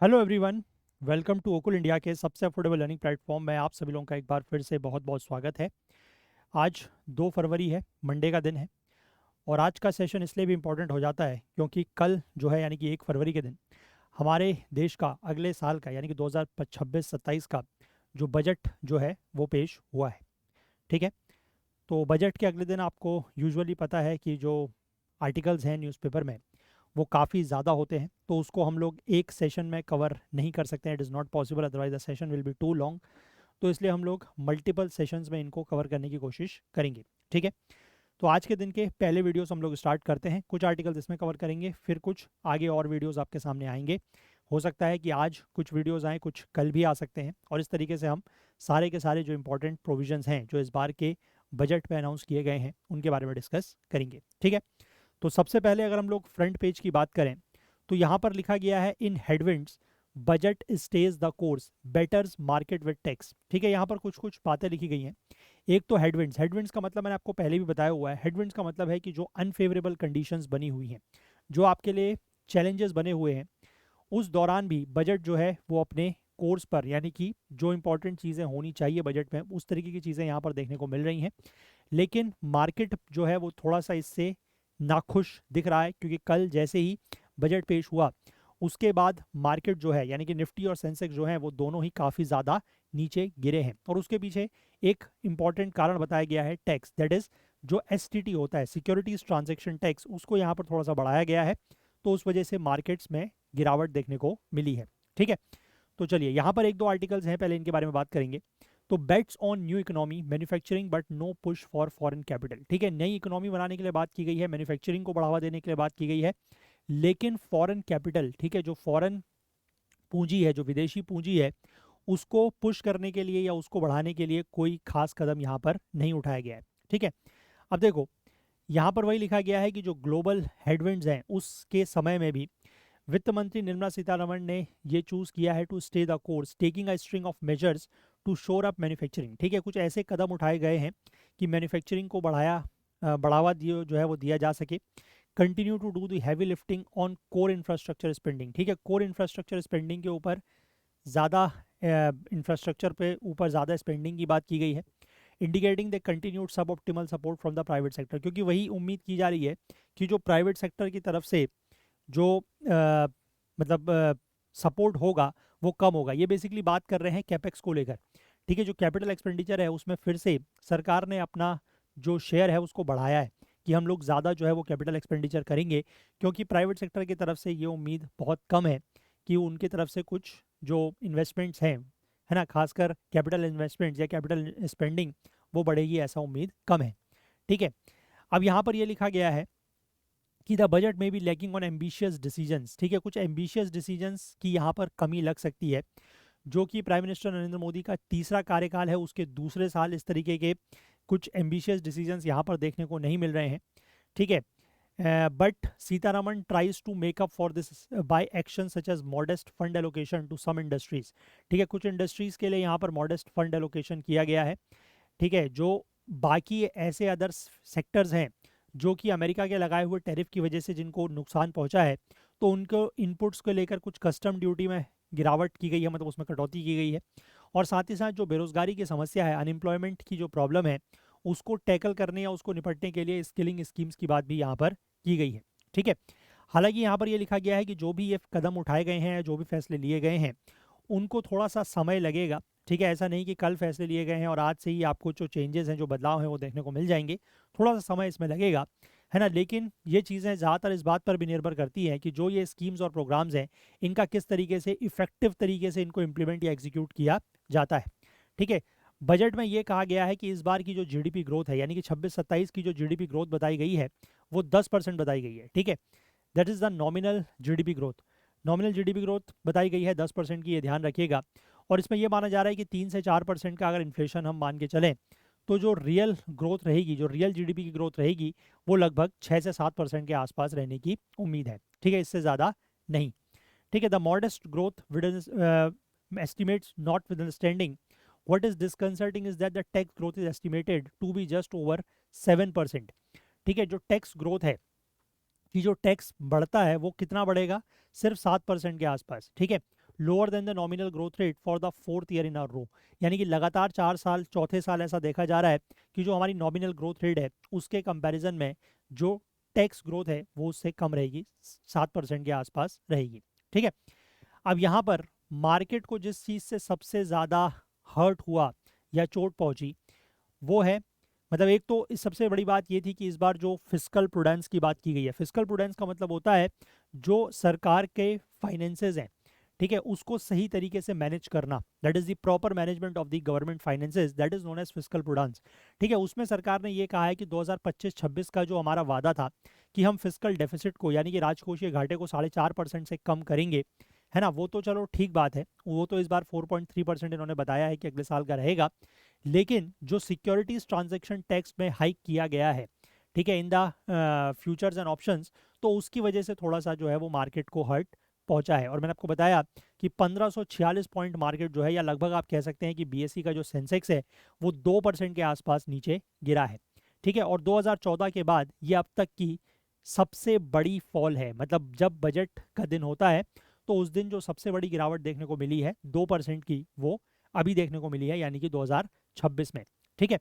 Hello everyone. Welcome to ओकुल India के सबसे अफोर्डेबल लर्निंग प्लेटफॉर्म में आप सभी लोगों का एक बार फिर से बहुत बहुत स्वागत है। आज 2 फरवरी है, मंडे का दिन है। और आज का सेशन इसलिए भी इम्पोर्टेंट हो जाता है क्योंकि कल जो है यानी कि 1 फरवरी के दिन हमारे देश का अगले साल का यानी कि 2026-27 का जो बजट जो है वो पेश हुआ है। ठीक है। तो बजट के अगले दिन आपको यूजुअली पता है कि जो आर्टिकल्स हैं न्यूज़पेपर में वो काफ़ी ज़्यादा होते हैं, तो उसको हम लोग एक सेशन में कवर नहीं कर सकते हैं। It is not possible, otherwise the session will be too long. तो इसलिए हम लोग मल्टीपल सेशंस में इनको कवर करने की कोशिश करेंगे। ठीक है। तो आज के दिन के पहले वीडियोस हम लोग स्टार्ट करते हैं। कुछ आर्टिकल्स इसमें कवर करेंगे, फिर कुछ आगे और वीडियोस आपके सामने आएंगे। हो सकता है कि आज कुछ वीडियोस आएँ, कुछ कल भी आ सकते हैं। और इस तरीके से हम सारे के सारे जो इंपॉर्टेंट प्रोविजंस हैं जो इस बार के बजट में अनाउंस किए गए हैं उनके बारे में डिस्कस करेंगे। ठीक है। तो सबसे पहले अगर हम लोग फ्रंट पेज की बात करें तो यहाँ पर लिखा गया है in headwinds budget stage the course betters market with tax. ठीक है। यहाँ पर कुछ कुछ बातें लिखी गई हैं। एक तो हेडविंड्स, हेडविंड्स का मतलब मैंने आपको पहले भी बताया हुआ है। हेडविंड्स का मतलब है कि जो अनफेवरेबल कंडीशंस बनी हुई हैं, जो आपके लिए चैलेंजेस बने हुए हैं, उस दौरान भी बजट जो है वो अपने कोर्स पर यानी कि जो इंपॉर्टेंट चीज़ें होनी चाहिए बजट में उस तरीके की चीज़ें यहाँ पर देखने को मिल रही हैं। लेकिन मार्केट जो है वो थोड़ा सा इससे नाखुश दिख रहा है क्योंकि कल जैसे ही बजट पेश हुआ उसके बाद मार्केट जो है यानी कि निफ्टी और सेंसेक्स जो है वो दोनों ही काफ़ी ज़्यादा नीचे गिरे हैं। और उसके पीछे एक इम्पॉर्टेंट कारण बताया गया है टैक्स, दैट इज़ जो एसटीटी होता है, सिक्योरिटीज ट्रांजैक्शन टैक्स, उसको यहाँ पर थोड़ा सा बढ़ाया गया है। तो उस वजह से मार्केट्स में गिरावट देखने को मिली है। ठीक है। तो चलिए यहाँ पर एक दो आर्टिकल्स हैं, पहले इनके बारे में बात करेंगे। तो bets on new economy manufacturing but no push for foreign capital. ठीक है। नई इकोनॉमी बनाने के लिए बात की गई है, मैन्युफैक्चरिंग को बढ़ावा देने के लिए बात की गई है, लेकिन फॉरेन कैपिटल, ठीक है, जो फॉरेन पूंजी है, जो विदेशी पूंजी है, उसको पुश करने के लिए या उसको बढ़ाने के लिए कोई खास कदम यहाँ पर नहीं उठाया गया है। ठीक है। अब देखो यहाँ पर वही लिखा गया है कि जो ग्लोबल हेडविंड्स हैं उसके समय में भी वित्त मंत्री निर्मला सीतारमण ने ये चूज किया है to stay the course taking a string of measures to shore up manufacturing. ठीक है। कुछ ऐसे कदम उठाए गए हैं कि मैन्युफैक्चरिंग को बढ़ावा दियो जो है वो दिया जा सके। Continue to do the heavy lifting on core infrastructure spending. ठीक है। कोर इंफ्रास्ट्रक्चर स्पेंडिंग के ऊपर ज़्यादा इंफ्रास्ट्रक्चर पे ऊपर ज़्यादा स्पेंडिंग की बात की गई है। इंडिकेटिंग द कंटिन्यूड सब optimal support from the private sector, क्योंकि वही उम्मीद की जा रही है कि जो प्राइवेट सेक्टर की तरफ से जो मतलब सपोर्ट होगा वो कम होगा। ये बेसिकली बात कर रहे हैं कैपेक्स को लेकर। ठीक है। जो कैपिटल एक्सपेंडिचर है उसमें फिर से सरकार ने अपना जो शेयर है उसको बढ़ाया है कि हम लोग ज़्यादा जो है वो कैपिटल एक्सपेंडिचर करेंगे, क्योंकि प्राइवेट सेक्टर की तरफ से ये उम्मीद बहुत कम है कि उनकी तरफ से कुछ जो इन्वेस्टमेंट्स हैं, है ना, खासकर कैपिटल इन्वेस्टमेंट्स या कैपिटल स्पेंडिंग, वो बढ़ेगी, ऐसा उम्मीद कम है। ठीक है। अब यहाँ पर ये लिखा गया है कि द बजट में भी लैकिंग ऑन एम्बिशियस डिसीजंस। ठीक है। कुछ एम्बिशियस डिसीजंस की यहाँ पर कमी लग सकती है, जो कि प्राइम मिनिस्टर नरेंद्र मोदी का तीसरा कार्यकाल है उसके दूसरे साल इस तरीके के कुछ एम्बिशियस डिसीजंस यहाँ पर देखने को नहीं मिल रहे हैं। ठीक है। But Sitharaman tries to make up for this by action such as modest fund allocation to some industries. ठीक है। कुछ इंडस्ट्रीज के लिए यहाँ पर मॉडेस्ट फंड एलोकेशन किया गया है। ठीक है। जो बाकी ऐसे अदर सेक्टर्स हैं जो कि अमेरिका के लगाए हुए टैरिफ की वजह से जिनको नुकसान पहुंचा है, तो उनको इनपुट्स को लेकर कुछ कस्टम ड्यूटी में गिरावट की गई है, मतलब उसमें कटौती की गई है। और साथ ही साथ जो बेरोजगारी की समस्या है, अनएम्प्लॉयमेंट की जो प्रॉब्लम है, उसको टैकल करने या उसको निपटने के लिए स्किलिंग स्कीम्स की बात भी यहाँ पर की गई है। ठीक है। हालांकि यहाँ पर यह लिखा गया है कि जो भी ये कदम उठाए गए हैं, जो भी फैसले लिए गए हैं, उनको थोड़ा सा समय लगेगा। ठीक है। ऐसा नहीं कि कल फैसले लिए गए हैं और आज से ही आपको जो चेंजेस हैं, जो बदलाव हैं, वो देखने को मिल जाएंगे। थोड़ा सा समय इसमें लगेगा, है ना। लेकिन ये चीज़ें ज़्यादातर इस बात पर भी निर्भर करती हैं कि जो ये स्कीम्स और प्रोग्राम्स हैं इनका किस तरीके से इफेक्टिव तरीके से इनको इम्प्लीमेंट या एग्जीक्यूट किया जाता है। ठीक है। बजट में ये कहा गया है कि इस बार की जो जीडीपी ग्रोथ है, यानी कि 26-27 की जो जीडीपी ग्रोथ बताई गई है, वो 10% बताई गई है। ठीक है। That is the nominal GDP growth. Nominal GDP growth बताई गई है 10% की, ये ध्यान रखिएगा। और इसमें यह माना जा रहा है कि 3 से 4% का अगर इन्फ्लेशन हम मान के चलें, तो जो रियल ग्रोथ रहेगी, जो रियल जीडीपी की ग्रोथ रहेगी, वो लगभग 6 से 7% के आसपास रहने की उम्मीद है। ठीक है। इससे ज़्यादा नहीं। ठीक है। The modest growth with estimates notwithstanding, what is disconcerting is that the tax growth is estimated to be just over 7%। ठीक है। जो टैक्स ग्रोथ है कि जो टैक्स बढ़ता है वो कितना बढ़ेगा, सिर्फ 7% के आसपास। ठीक है। Lower than the nominal growth rate for the fourth year in a row. यानी कि लगातार 4 साल, चौथे साल ऐसा देखा जा रहा है कि जो हमारी नॉमिनल ग्रोथ रेट है उसके कंपैरिजन में जो टैक्स ग्रोथ है वो उससे कम रहेगी, 7% के आसपास रहेगी। ठीक है, अब यहाँ पर मार्केट को जिस चीज़ से सबसे ज़्यादा हर्ट हुआ या चोट पहुंची वो है, मतलब एक तो इस सबसे बड़ी बात ये थी कि इस बार जो फिस्कल प्रूडेंस की बात की गई है, फिस्कल प्रूडेंस का मतलब होता है जो सरकार के फाइनेंसेस हैं, ठीक है, उसको सही तरीके से मैनेज करना, that is the proper management of the government finances, that is known as fiscal prudence. ठीक है, उसमें सरकार ने ये कहा है कि 2025-26 का जो हमारा वादा था कि हम फिस्कल डेफिसिट को यानी कि राजकोषीय घाटे को 4.5% से कम करेंगे, है ना, वो तो चलो ठीक बात है, वो तो इस बार 4.3% इन्होंने बताया है कि अगले साल का रहेगा। लेकिन जो सिक्योरिटीज ट्रांजैक्शन टैक्स में हाइक किया गया है, ठीक है, in the futures and options, तो उसकी वजह से थोड़ा सा जो है वो मार्केट को हर्ट पहुंचा है। और मैंने आपको बताया कि 1546 पॉइंट मार्केट जो है, या लगभग आप कह सकते हैं कि बीएसई का जो सेंसेक्स है वो 2% के आसपास नीचे गिरा है। ठीक है, और 2014 के बाद ये अब तक की सबसे बड़ी फॉल है। मतलब जब बजट का दिन होता है तो उस दिन जो सबसे बड़ी गिरावट देखने को मिली है 2% की, वो अभी देखने को मिली है, यानी कि 2026 में। ठीक है,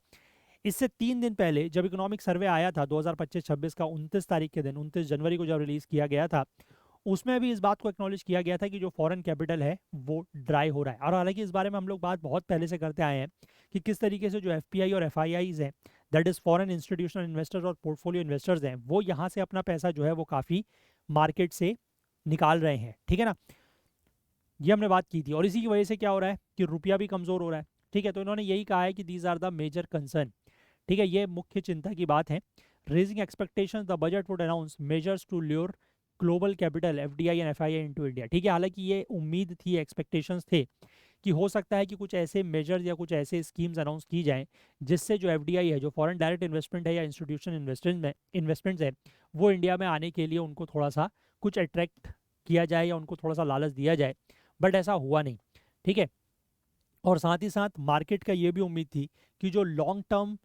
इससे 3 दिन पहले जब इकोनॉमिक सर्वे आया था 2025-26 का 29 तारीख के दिन, 29 जनवरी को जब रिलीज किया गया था, उसमें भी इस बात को एक्नॉलेज किया गया था कि जो फॉरेन कैपिटल है वो ड्राई हो रहा है। और हालांकि इस बारे में हम लोग बात बहुत पहले से करते आए हैं कि किस तरीके से जो एफपीआई और एफआईआईज हैं, that is foreign institutional investors और पोर्टफोलियो इन्वेस्टर्स हैं, वो यहाँ से अपना पैसा जो है वो काफ़ी मार्केट से निकाल रहे हैं। ठीक है ना, ये हमने बात की थी। और इसी की वजह से क्या हो रहा है कि रुपया भी कमज़ोर हो रहा है। ठीक है, तो इन्होंने यही कहा है कि these are the major concern. ठीक है, ये मुख्य चिंता की बात है। Raising expectations the budget would announce measures to lure global capital FDI and FII into India. ठीक है, हालांकि ये उम्मीद थी, एक्सपेक्टेशंस थे कि हो सकता है कि कुछ ऐसे मेजर्स या कुछ ऐसे स्कीम्स अनाउंस की जाएं जिससे जो एफडीआई है, जो फॉरेन डायरेक्ट इन्वेस्टमेंट है या इंस्टीट्यूशन इन्वेस्टमेंट्स है, वो इंडिया में आने के लिए उनको थोड़ा सा कुछ अट्रैक्ट किया जाए या उनको थोड़ा सा लालच दिया जाए। बट ऐसा हुआ नहीं। ठीक है, और साथ ही साथ मार्केट का ये भी उम्मीद थी कि जो लॉन्ग टर्म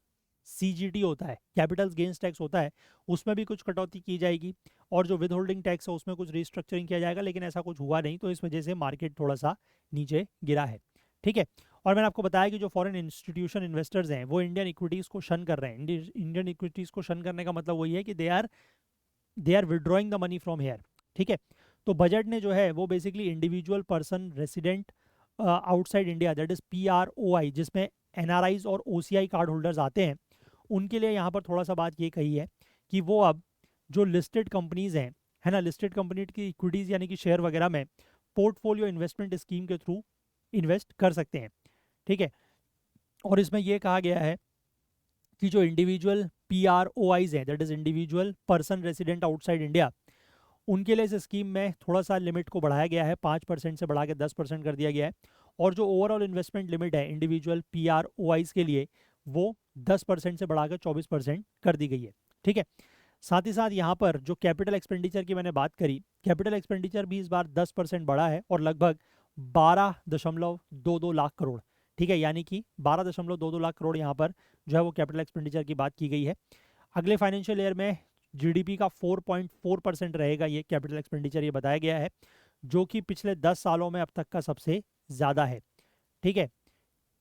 सीजीटी होता है, कैपिटल गेन्स टैक्स होता है, उसमें भी कुछ कटौती की जाएगी, और जो विद होल्डिंग टैक्स है उसमें कुछ रिस्ट्रक्चरिंग किया जाएगा, लेकिन ऐसा कुछ हुआ नहीं, तो इस वजह से मार्केट थोड़ा सा नीचे गिरा है। ठीक है, और मैंने आपको बताया कि जो फॉरेन इंस्टीट्यूशन इन्वेस्टर्स हैं वो इंडियन इक्विटीज़ को शन कर रहे हैं। इंडियन इक्विटीज़ को शन करने का मतलब वही है कि they are withdrawing the money from here. ठीक है, तो बजट ने जो है वो basically individual person resident outside India, that is PROI, जिसमें NRIs और OCI कार्ड होल्डर्स आते हैं, उनके लिए यहाँ पर थोड़ा सा बात ये कही है कि वो अब जो लिस्टेड कंपनीज हैं, है ना, लिस्टेड कंपनी की इक्विटीज़ यानी कि शेयर वगैरह में पोर्टफोलियो इन्वेस्टमेंट स्कीम के थ्रू इन्वेस्ट कर सकते हैं। ठीक है, और इसमें यह कहा गया है कि जो इंडिविजुअल PROIs हैं, that is individual person resident outside India, उनके लिए इस स्कीम में थोड़ा सा लिमिट को बढ़ाया गया है, 5% से बढ़ा के 10% कर दिया गया है। और जो ओवरऑल इन्वेस्टमेंट लिमिट है इंडिविजुअल PROIs के लिए, वो 10% से बढ़ा कर 24% कर दी गई है। ठीक है, साथ ही साथ यहाँ पर जो कैपिटल एक्सपेंडिचर की मैंने बात करी, कैपिटल एक्सपेंडिचर भी इस बार 10% बढ़ा है और लगभग 12.22 लाख करोड़। ठीक है, यानी कि 12.22 लाख करोड़ यहाँ पर जो है वो कैपिटल एक्सपेंडिचर की बात की गई है। अगले फाइनेंशियल ईयर में जीडीपी का 4.4% रहेगा ये कैपिटल एक्सपेंडिचर, ये बताया गया है, जो कि पिछले 10 सालों में अब तक का सबसे ज़्यादा है। ठीक है,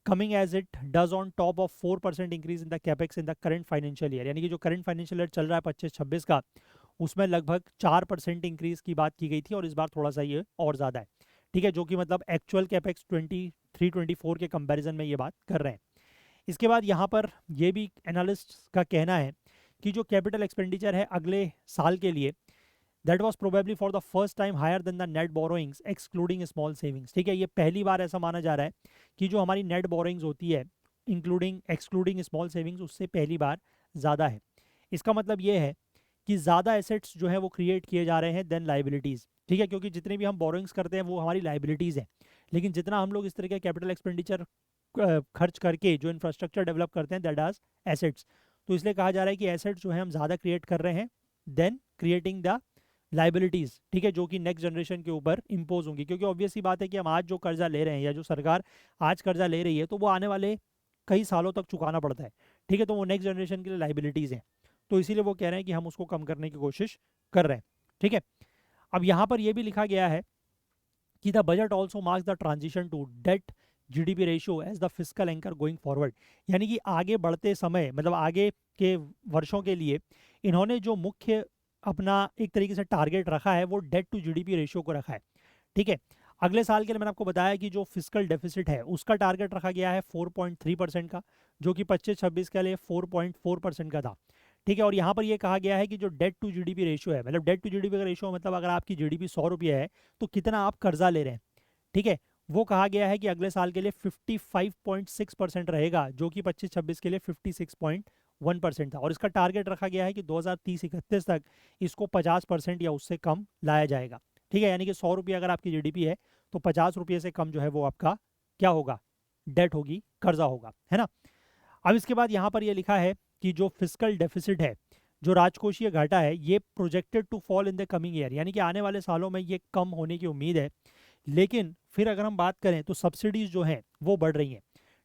coming as it does on top of 4% increase in the capex in the current financial year. यानी कि जो करंट फाइनेंशियल ईयर चल रहा है 25-26 का, उसमें लगभग 4% इंक्रीज की बात की गई थी, और इस बार थोड़ा सा ये और ज़्यादा है। ठीक है, जो कि मतलब एक्चुअल कैपेक्स 23-24 के कंपेरिजन में ये बात कर रहे हैं। इसके बाद यहाँ पर ये भी एनालिस्ट का कहना है कि जो कैपिटल एक्सपेंडिचर है अगले साल के लिए, that was probably for the first time higher than the net borrowings excluding small savings. ठीक है, ये पहली बार ऐसा माना जा रहा है कि जो हमारी नेट बोरोइंग्स होती है इंक्लूडिंग एक्सक्लूडिंग स्मॉल सेविंग्स, उससे पहली बार ज़्यादा है। इसका मतलब ये है कि ज़्यादा एसेट्स जो है वो क्रिएट किए जा रहे हैं देन लाइबिलिटीज़। ठीक है, क्योंकि जितने भी हम बोरोइंग्स करते हैं वो हमारी लाइबिलिटीज़ है, लेकिन जितना हम लोग इस तरह के कैपिटल एक्सपेंडिचर खर्च करके जो इंफ्रास्ट्रक्चर डेवलप करते हैं, दैट आर एसेट्स। तो इसलिए कहा जा रहा है कि एसेट्स जो है हम ज़्यादा क्रिएट कर रहे हैं देन क्रिएटिंग द लाइबिलिटीज़। ठीक है, जो कि नेक्स्ट जनरेशन के ऊपर इम्पोज होंगी, क्योंकि ऑब्वियस सी बात है कि हम आज जो कर्जा ले रहे हैं या जो सरकार आज कर्जा ले रही है, तो वो आने वाले कई सालों तक चुकाना पड़ता है। ठीक है, तो वो नेक्स्ट जनरेशन के लिए लाइबिलिटीज़ हैं, तो इसीलिए वो कह रहे हैं कि हम उसको कम करने की कोशिश कर रहे हैं। ठीक है, अब यहाँ पर यह भी लिखा गया है कि the budget also marks the transition to debt GDP ratio as the fiscal anchor going forward. यानी कि आगे बढ़ते समय, मतलब आगे के वर्षों के लिए इन्होंने जो मुख्य अपना एक तरीके से टारगेट रखा है वो डेट टू जीडीपी रेशियो को रखा है। ठीक है, अगले साल के लिए मैंने आपको बताया कि जो फिस्कल डेफिसिट है उसका टारगेट रखा गया है 4.3% का, जो कि 25-26 के लिए 4.4% का था। ठीक है, और यहाँ पर ये कहा गया है कि जो डेट टू जीडीपी रेशियो है, मतलब डेट टू जीडीपी का रेशियो मतलब अगर आपकी जीडीपी 100 रुपये है तो कितना आप कर्जा ले रहे हैं। ठीक है, वो कहा गया है कि अगले साल के लिए 55.6% रहेगा, जो कि 25-26 के लिए 56.1% था। और इसका टारगेट रखा गया है कि 2030-31 तक इसको 50% या उससे कम लाया जाएगा। ठीक है, यानी कि 100 रुपये अगर आपकी जीडीपी है तो 50 रुपये से कम जो है वो आपका क्या होगा, डेट होगी, कर्जा होगा, है ना। अब इसके बाद यहाँ पर ये लिखा है कि जो फिस्कल डेफिसिट है, जो राजकोषीय घाटा है, ये projected to fall in the coming year, यानी कि आने वाले सालों में ये कम होने की उम्मीद है। लेकिन फिर अगर हम बात करें तो सब्सिडीज जो हैं वो बढ़ रही हैं।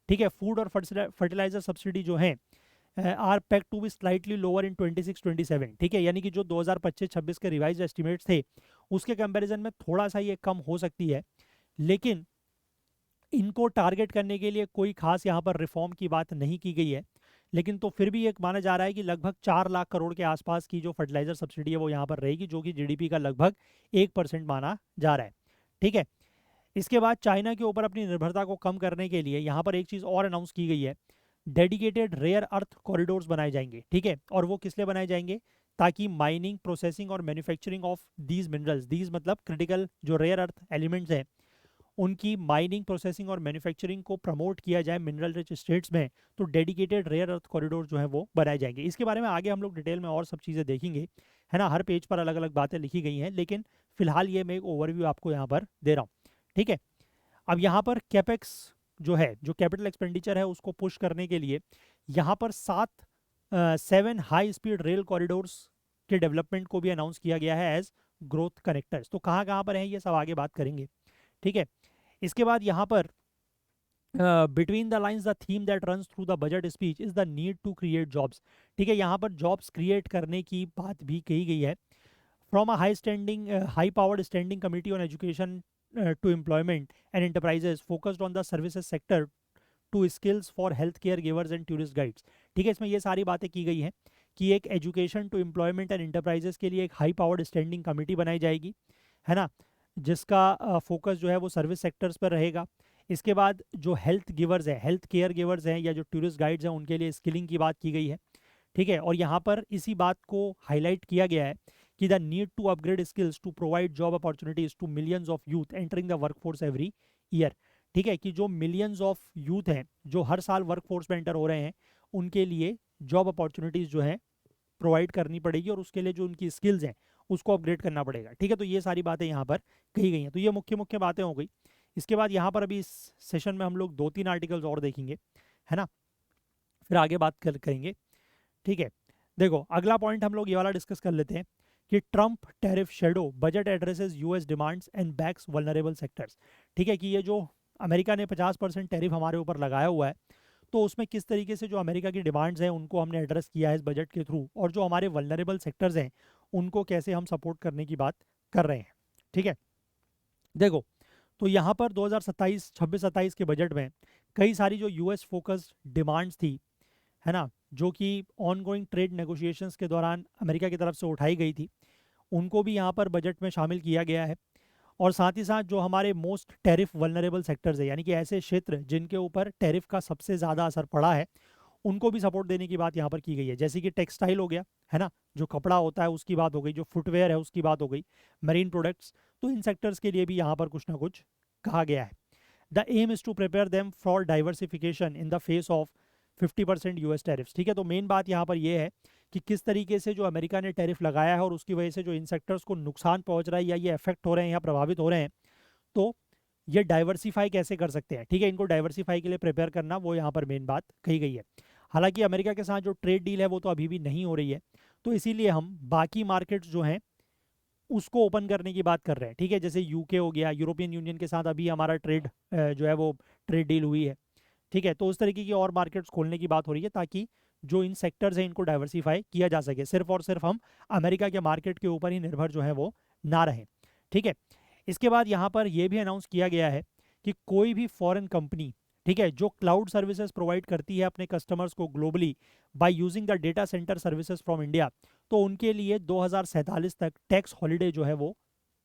ठीक है, फूड और फर्टिलाइजर सब्सिडी जो हैं are pegged to be slightly lower in 26-27। ठीक है, यानी कि जो 2025-26 के रिवाइज एस्टिमेट्स थे उसके कंपैरिजन में थोड़ा सा ये कम हो सकती है, लेकिन इनको टारगेट करने के लिए कोई खास यहाँ पर रिफॉर्म की बात नहीं की गई है। लेकिन तो फिर भी एक माना जा रहा है कि लगभग 4 लाख करोड़ के आसपास की जो फर्टिलाइजर सब्सिडी है वो यहाँ पर रहेगी, जो कि जीडीपी का लगभग 1% माना जा रहा है। ठीक है, इसके बाद चाइना के ऊपर अपनी निर्भरता को कम करने के लिए यहाँ पर एक चीज़ और अनाउंस की गई है, डेडिकेटेड रेयर अर्थ कॉरिडोर्स बनाए जाएंगे। ठीक है, और वो किस लिए बनाए जाएंगे, ताकि माइनिंग, प्रोसेसिंग और manufacturing of these minerals, these मतलब क्रिटिकल जो रेयर अर्थ एलिमेंट्स हैं, उनकी माइनिंग, प्रोसेसिंग और मैन्युफैक्चरिंग को प्रमोट किया जाए मिनरल रिच स्टेट्स में। तो डेडिकेटेड रेयर अर्थ कॉरिडोर जो है वो बनाए जाएंगे। इसके बारे में आगे हम लोग डिटेल में और सब चीज़ें देखेंगे, है ना। हर पेज पर अलग अलग बातें लिखी गई हैं, लेकिन फिलहाल ये मैं एक ओवरव्यू आपको यहाँ पर दे रहा हूँ। ठीक है, अब यहाँ पर कैपेक्स जो है, जो कैपिटल एक्सपेंडिचर है, उसको पुश करने के लिए यहाँ पर 7 हाई स्पीड रेल कॉरिडोर्स के डेवलपमेंट को भी अनाउंस किया गया है एज ग्रोथ कनेक्टर्स। तो कहाँ कहाँ पर हैं ये सब आगे बात करेंगे। ठीक है, इसके बाद यहाँ पर between the lines the theme that runs through the budget speech is the need to create jobs. ठीक है, यहाँ पर जॉब्स क्रिएट करने की बात भी कही गई है। From a high powered standing committee on education to employment and enterprises focused on the services sector to skills for health care givers and tourist guides. ठीक है, इसमें ये सारी बातें की गई हैं कि एक education to employment and enterprises के लिए एक हाई पावर्ड स्टैंडिंग कमिटी बनाई जाएगी, है ना, जिसका फोकस जो है वो सर्विस सेक्टर्स पर रहेगा। इसके बाद जो हेल्थ गिवर्स हैं, हेल्थ केयर गिवर्स हैं, या जो टूरिस्ट गाइड्स हैं, उनके लिए स्किलिंग की बात की गई है। ठीक है, और यहाँ पर इसी बात को हाईलाइट किया गया है कि the need to upgrade skills to provide job opportunities to millions of youth entering the workforce every year. ठीक है, कि जो मिलियंस ऑफ यूथ हैं जो हर साल वर्कफोर्स में एंटर हो रहे हैं, उनके लिए जॉब अपॉर्चुनिटीज़ जो है प्रोवाइड करनी पड़ेगी, और उसके लिए जो उनकी स्किल्स हैं उसको अपग्रेड करना पड़ेगा। ठीक है, तो ये सारी बातें यहाँ पर कही गई हैं। तो ये मुख्य मुख्य बातें हो गई। इसके बाद यहाँ पर अभी इस सेशन में हम लोग 2-3 आर्टिकल्स और देखेंगे, है ना, फिर आगे बात करेंगे। ठीक है, देखो अगला पॉइंट हम लोग ये वाला डिस्कस कर लेते हैं कि Trump tariff shadow budget addresses US demands and backs vulnerable sectors. ठीक है, कि ये जो अमेरिका ने 50% टैरिफ हमारे ऊपर लगाया हुआ है, तो उसमें किस तरीके से जो अमेरिका की डिमांड्स हैं उनको हमने एड्रेस किया है इस बजट के थ्रू, और जो हमारे वल्नरेबल सेक्टर्स हैं उनको कैसे हम सपोर्ट करने की बात कर रहे हैं। ठीक है, देखो तो यहाँ पर 2027, 26-27 के बजट में कई सारी जो यूएस फोकस्ड डिमांड्स थी, है ना, जो कि ऑनगोइंग ट्रेड नेगोशिएशंस के दौरान अमेरिका की तरफ से उठाई गई थी, उनको भी यहाँ पर बजट में शामिल किया गया है। और साथ ही साथ जो हमारे मोस्ट टैरिफ वल्नरेबल सेक्टर्स है, यानी कि ऐसे क्षेत्र जिनके ऊपर टैरिफ का सबसे ज़्यादा असर पड़ा है, उनको भी सपोर्ट देने की बात यहाँ पर की गई है। जैसे कि टेक्सटाइल हो गया, है ना, जो कपड़ा होता है उसकी बात हो गई, जो फुटवेयर है उसकी बात हो गई, मरीन प्रोडक्ट्स, तो इन सेक्टर्स के लिए भी यहाँ पर कुछ ना कुछ कहा गया है। The aim is to prepare them for diversification in the face of 50% US tariffs. ठीक है, तो मेन बात यहाँ पर यह है कि किस तरीके से जो अमेरिका ने टैरिफ लगाया है और उसकी वजह से जो इन सेक्टर्स को नुकसान पहुंच रहा है या ये अफेक्ट हो रहे हैं या प्रभावित हो रहे हैं, तो ये डाइवर्सिफाई कैसे कर सकते हैं। ठीक है, इनको डाइवर्सिफाई के लिए प्रिपेयर करना, वो यहाँ पर मेन बात कही गई है। हालांकि अमेरिका के साथ जो ट्रेड डील है वो तो अभी भी नहीं हो रही है, तो इसीलिए हम बाकी मार्केट्स जो हैं उसको ओपन करने की बात कर रहे हैं। ठीक है, जैसे यूके हो गया, यूरोपियन यूनियन के साथ अभी हमारा ट्रेड जो है वो ट्रेड डील हुई है। ठीक है, तो उस तरीके की और मार्केट्स खोलने की बात हो रही है, ताकि जो इन सेक्टर्स हैं इनको डाइवर्सिफाई किया जा सके, सिर्फ और सिर्फ हम अमेरिका के मार्केट के ऊपर ही निर्भर जो है वो ना रहें। ठीक है, इसके बाद यहाँ पर यह भी अनाउंस किया गया है कि कोई भी फॉरेन कंपनी, ठीक है, जो क्लाउड सर्विसेज प्रोवाइड करती है अपने कस्टमर्स को globally by using the data centre services from India, तो उनके लिए 2047 तक टैक्स हॉलिडे जो है वो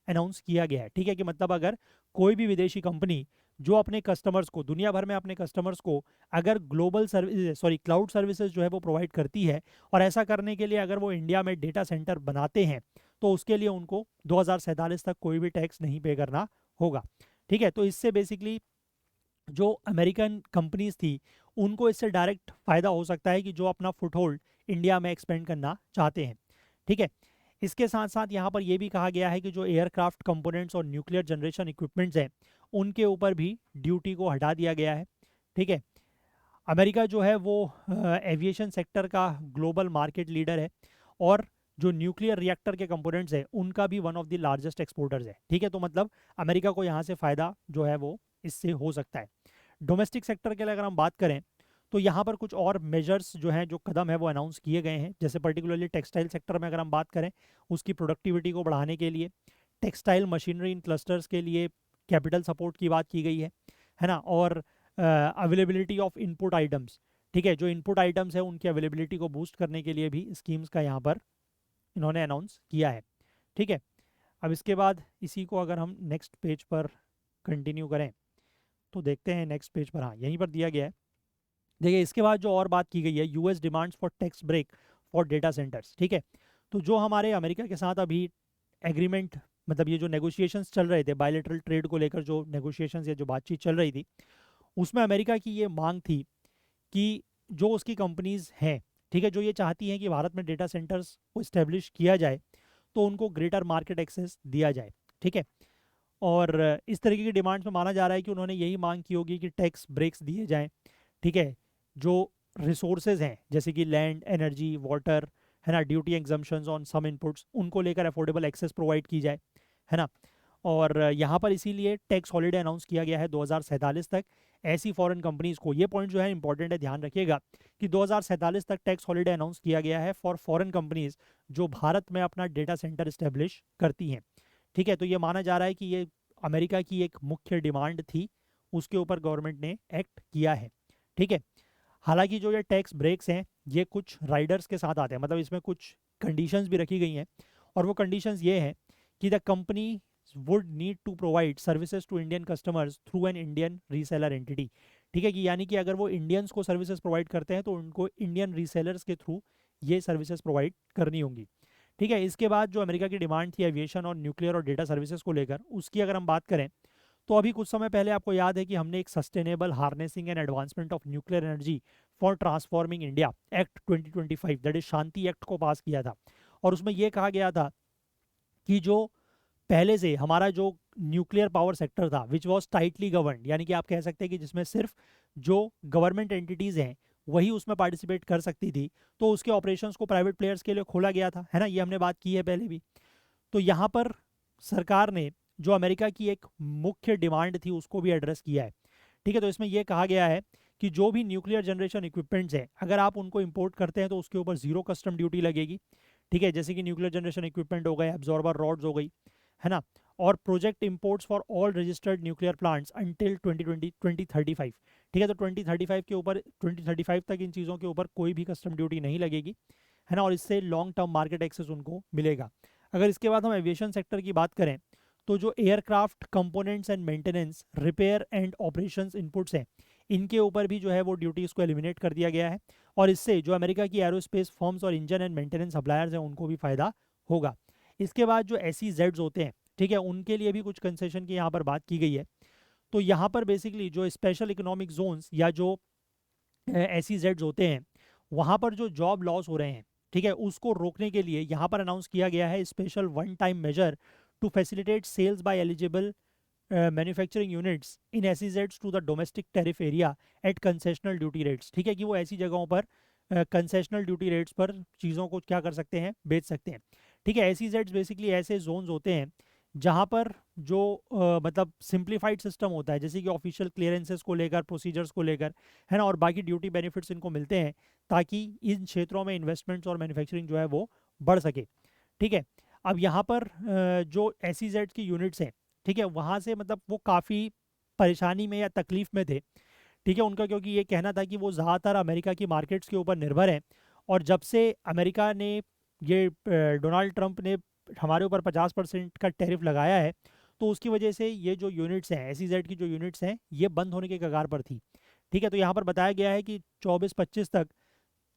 अनाउंस किया गया है। ठीक है, कि मतलब अगर कोई भी विदेशी कंपनी जो अपने कस्टमर्स को, दुनिया भर में अपने कस्टमर्स को अगर ग्लोबल सर्विस क्लाउड सर्विसेज जो है वो प्रोवाइड करती है, और ऐसा करने के लिए अगर वो इंडिया में डेटा सेंटर बनाते हैं, तो उसके लिए उनको 2047 तक कोई भी टैक्स नहीं पे करना होगा। ठीक है, तो इससे बेसिकली जो अमेरिकन कंपनीज थी उनको इससे डायरेक्ट फ़ायदा हो सकता है कि जो अपना फुटहोल्ड इंडिया में एक्सपेंड करना चाहते हैं। ठीक है, इसके साथ साथ यहाँ पर यह भी कहा गया है कि जो एयरक्राफ्ट कंपोनेंट्स और न्यूक्लियर जनरेशन इक्विपमेंट्स हैं उनके ऊपर भी ड्यूटी को हटा दिया गया है। ठीक है, अमेरिका जो है वो एविएशन सेक्टर का ग्लोबल मार्केट लीडर है, और जो न्यूक्लियर रिएक्टर के कंपोनेंट्स हैं उनका भी one of the largest exporters है। ठीक है, तो मतलब अमेरिका को यहाँ से फ़ायदा जो है वो इससे हो सकता है। डोमेस्टिक सेक्टर के लिए अगर हम बात करें तो यहाँ पर कुछ और मेजर्स जो हैं, जो कदम है वो अनाउंस किए गए हैं। जैसे पर्टिकुलरली टेक्सटाइल सेक्टर में अगर हम बात करें, उसकी प्रोडक्टिविटी को बढ़ाने के लिए टेक्सटाइल मशीनरी इन क्लस्टर्स के लिए कैपिटल सपोर्ट की बात की गई है ना, और अवेलेबिलिटी ऑफ इनपुट आइटम्स, ठीक है, जो इनपुट आइटम्स है उनकी अवेलेबिलिटी को बूस्ट करने के लिए भी स्कीम्स का यहाँ पर इन्होंने अनाउंस किया है। ठीक है, अब इसके बाद इसी को अगर हम नेक्स्ट पेज पर कंटिन्यू करें तो देखते हैं नेक्स्ट पेज पर, हाँ यहीं पर दिया गया है। देखिए, इसके बाद जो और बात की गई है, US demands for tax break for data centres. ठीक है, तो जो हमारे अमेरिका के साथ अभी एग्रीमेंट, मतलब ये जो नेगोशिएशंस चल रहे थे बायलैटरल ट्रेड को लेकर, जो नेगोशिएशंस या जो बातचीत चल रही थी, उसमें अमेरिका की ये मांग थी कि जो उसकी कंपनीज हैं, ठीक है, जो ये चाहती हैं कि भारत में डेटा सेंटर्स को इस्टेब्लिश किया जाए, तो उनको ग्रेटर मार्केट एक्सेस दिया जाए। ठीक है, और इस तरीके की डिमांड्स में माना जा रहा है कि उन्होंने यही मांग की होगी कि टैक्स ब्रेक्स दिए जाएं। ठीक है, जो रिसोर्सेज हैं जैसे कि लैंड, एनर्जी, वाटर, है ना, duty exemptions on some inputs, उनको लेकर अफोर्डेबल एक्सेस प्रोवाइड की जाए, है ना। और यहाँ पर इसीलिए टैक्स हॉलिडे अनाउंस किया गया है 2047 तक। ऐसी फॉरेन कंपनीज को, ये पॉइंट जो है इंपॉर्टेंट है, ध्यान रखिएगा कि 2047 तक टैक्स हॉलिडे अनाउंस किया गया है फॉर फॉरेन कंपनीज जो भारत में अपना डेटा सेंटर इस्टेब्लिश करती हैं। ठीक है, तो ये माना जा रहा है कि ये अमेरिका की एक मुख्य डिमांड थी, उसके ऊपर गवर्नमेंट ने एक्ट किया है। ठीक है, हालांकि जो ये टैक्स ब्रेक्स हैं ये कुछ राइडर्स के साथ आते हैं, मतलब इसमें कुछ कंडीशंस भी रखी गई हैं, और वो कंडीशंस ये हैं कि the company would need to provide services to Indian customers through an Indian reseller entity. ठीक है, कि यानी कि अगर वो इंडियंस को सर्विसेज प्रोवाइड करते हैं तो उनको इंडियन रीसेलर्स के थ्रू ये सर्विसेज प्रोवाइड करनी होंगी। ठीक है, इसके बाद जो अमेरिका की डिमांड थी एविएशन और न्यूक्लियर और डेटा सर्विसेज को लेकर, उसकी अगर हम बात करें तो अभी कुछ समय पहले आपको याद है कि हमने एक sustainable harnessing and advancement of nuclear energy for transforming India act 2025, that is Shanti act को पास किया था। और उसमें यह कहा गया था कि जो पहले से हमारा जो न्यूक्लियर पावर सेक्टर था विच वॉज टाइटली गवर्नड, यानी कि आप कह सकते हैं कि जिसमें सिर्फ जो गवर्नमेंट एंटिटीज़ हैं वही उसमें पार्टिसिपेट कर सकती थी, तो उसके ऑपरेशंस को प्राइवेट प्लेयर्स के लिए खोला गया था, है ना, ये हमने बात की है पहले भी। तो यहाँ पर सरकार ने जो अमेरिका की एक मुख्य डिमांड थी उसको भी एड्रेस किया है। ठीक है, तो इसमें यह कहा गया है कि जो भी न्यूक्लियर जनरेशन इक्विपमेंट्स हैं अगर आप उनको इंपोर्ट करते हैं तो उसके ऊपर जीरो कस्टम ड्यूटी लगेगी। ठीक है, जैसे कि न्यूक्लियर जनरेशन इक्विपमेंट हो गए, एब्जॉर्बर रॉड्स हो गई, है ना, और project imports for all registered nuclear plants until 2035। ठीक है, तो 2035 के ऊपर, 2035 तक इन चीज़ों के ऊपर कोई भी कस्टम ड्यूटी नहीं लगेगी, है ना, और इससे लॉन्ग टर्म मार्केट एक्सेस उनको मिलेगा। अगर इसके बाद हम एविएशन सेक्टर की बात करें तो जो aircraft components and maintenance, repair and operations inputs हैं, इनके ऊपर भी जो है वो ड्यूटीज़ को एलिमिनेट कर दिया गया है, और इससे जो अमेरिका की एरोस्पेस फर्म्स और इंजन एंड मेंटेनेंस सप्लायर्स हैं उनको भी फ़ायदा होगा। इसके बाद जो SEZs होते हैं, ठीक है, उनके लिए भी कुछ कंसेशन की यहाँ पर बात की गई है। तो यहाँ पर बेसिकली जो स्पेशल इकोनॉमिक जोन्स या जो SEZs होते हैं वहाँ पर जो जॉब लॉस हो रहे हैं, ठीक है, उसको रोकने के लिए यहाँ पर अनाउंस किया गया है special one time measure to facilitate sales by eligible manufacturing units in SEZs to the domestic tariff area at concessional duty rates. ठीक है, कि वो ऐसी जगहों पर कंसेशनल ड्यूटी रेट्स पर चीज़ों को क्या कर सकते हैं, बेच सकते हैं। ठीक है, SEZs बेसिकली ऐसे जोन्स होते हैं जहाँ पर जो मतलब सिंप्लीफाइड सिस्टम होता है, जैसे कि ऑफिशियल क्लियरेंसेस को लेकर, प्रोसीजर्स को लेकर, है ना, और बाकी ड्यूटी बेनिफिट्स इनको मिलते हैं ताकि इन क्षेत्रों में इन्वेस्टमेंट्स और मैन्युफैक्चरिंग जो है वो बढ़ सके। ठीक है, अब यहाँ पर जो SEZ की यूनिट्स हैं ठीक है, वहाँ से मतलब वो काफ़ी परेशानी में या तकलीफ में थे। ठीक है, उनका क्योंकि ये कहना था कि वो ज़्यादातर अमेरिका की मार्केट्स के ऊपर निर्भर है, और जब से अमेरिका ने ये डोनाल्ड ट्रंप ने हमारे ऊपर 50% का टैरिफ लगाया है, तो उसकी वजह से ये जो यूनिट्स हैं, SEZ की जो यूनिट्स हैं, ये बंद होने के कगार पर थी। ठीक है, तो यहाँ पर बताया गया है कि 24-25 तक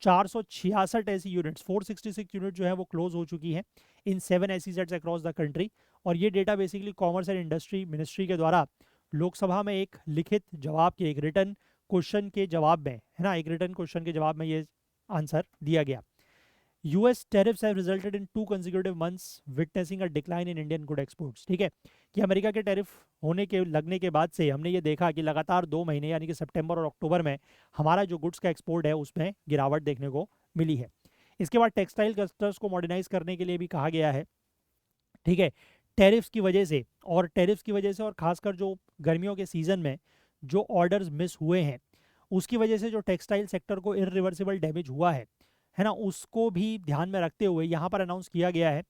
466 ऐसी यूनिट्स, 466 यूनिट जो है वो क्लोज हो चुकी हैं इन 7 SEZs अक्रॉस द कंट्री। और ये data basically commerce and industry ministry के द्वारा लोकसभा में एक लिखित जवाब के, एक रिटर्न क्वेश्चन के जवाब में, है ना, एक रिटर्न क्वेश्चन के जवाब में ये आंसर दिया गया। US tariffs have resulted in 2 consecutive months witnessing a decline in Indian good exports। ठीक है, कि अमेरिका के टैरिफ होने के लगने के बाद से हमने ये देखा कि लगातार 2 महीने यानी कि सितंबर और अक्टूबर में हमारा जो गुड्स का एक्सपोर्ट है उसमें गिरावट देखने को मिली है। इसके बाद टेक्सटाइल क्लस्टर्स को मॉडर्नाइज करने के लिए भी कहा गया है। ठीक है, टैरिफ्स की वजह से, और टैरिफ्स की वजह से और खासकर जो गर्मियों के सीज़न में जो ऑर्डर्स मिस हुए हैं, उसकी वजह से जो टेक्सटाइल सेक्टर को इरिवर्सिबल डैमेज हुआ है ना, उसको भी ध्यान में रखते हुए यहाँ पर अनाउंस किया गया है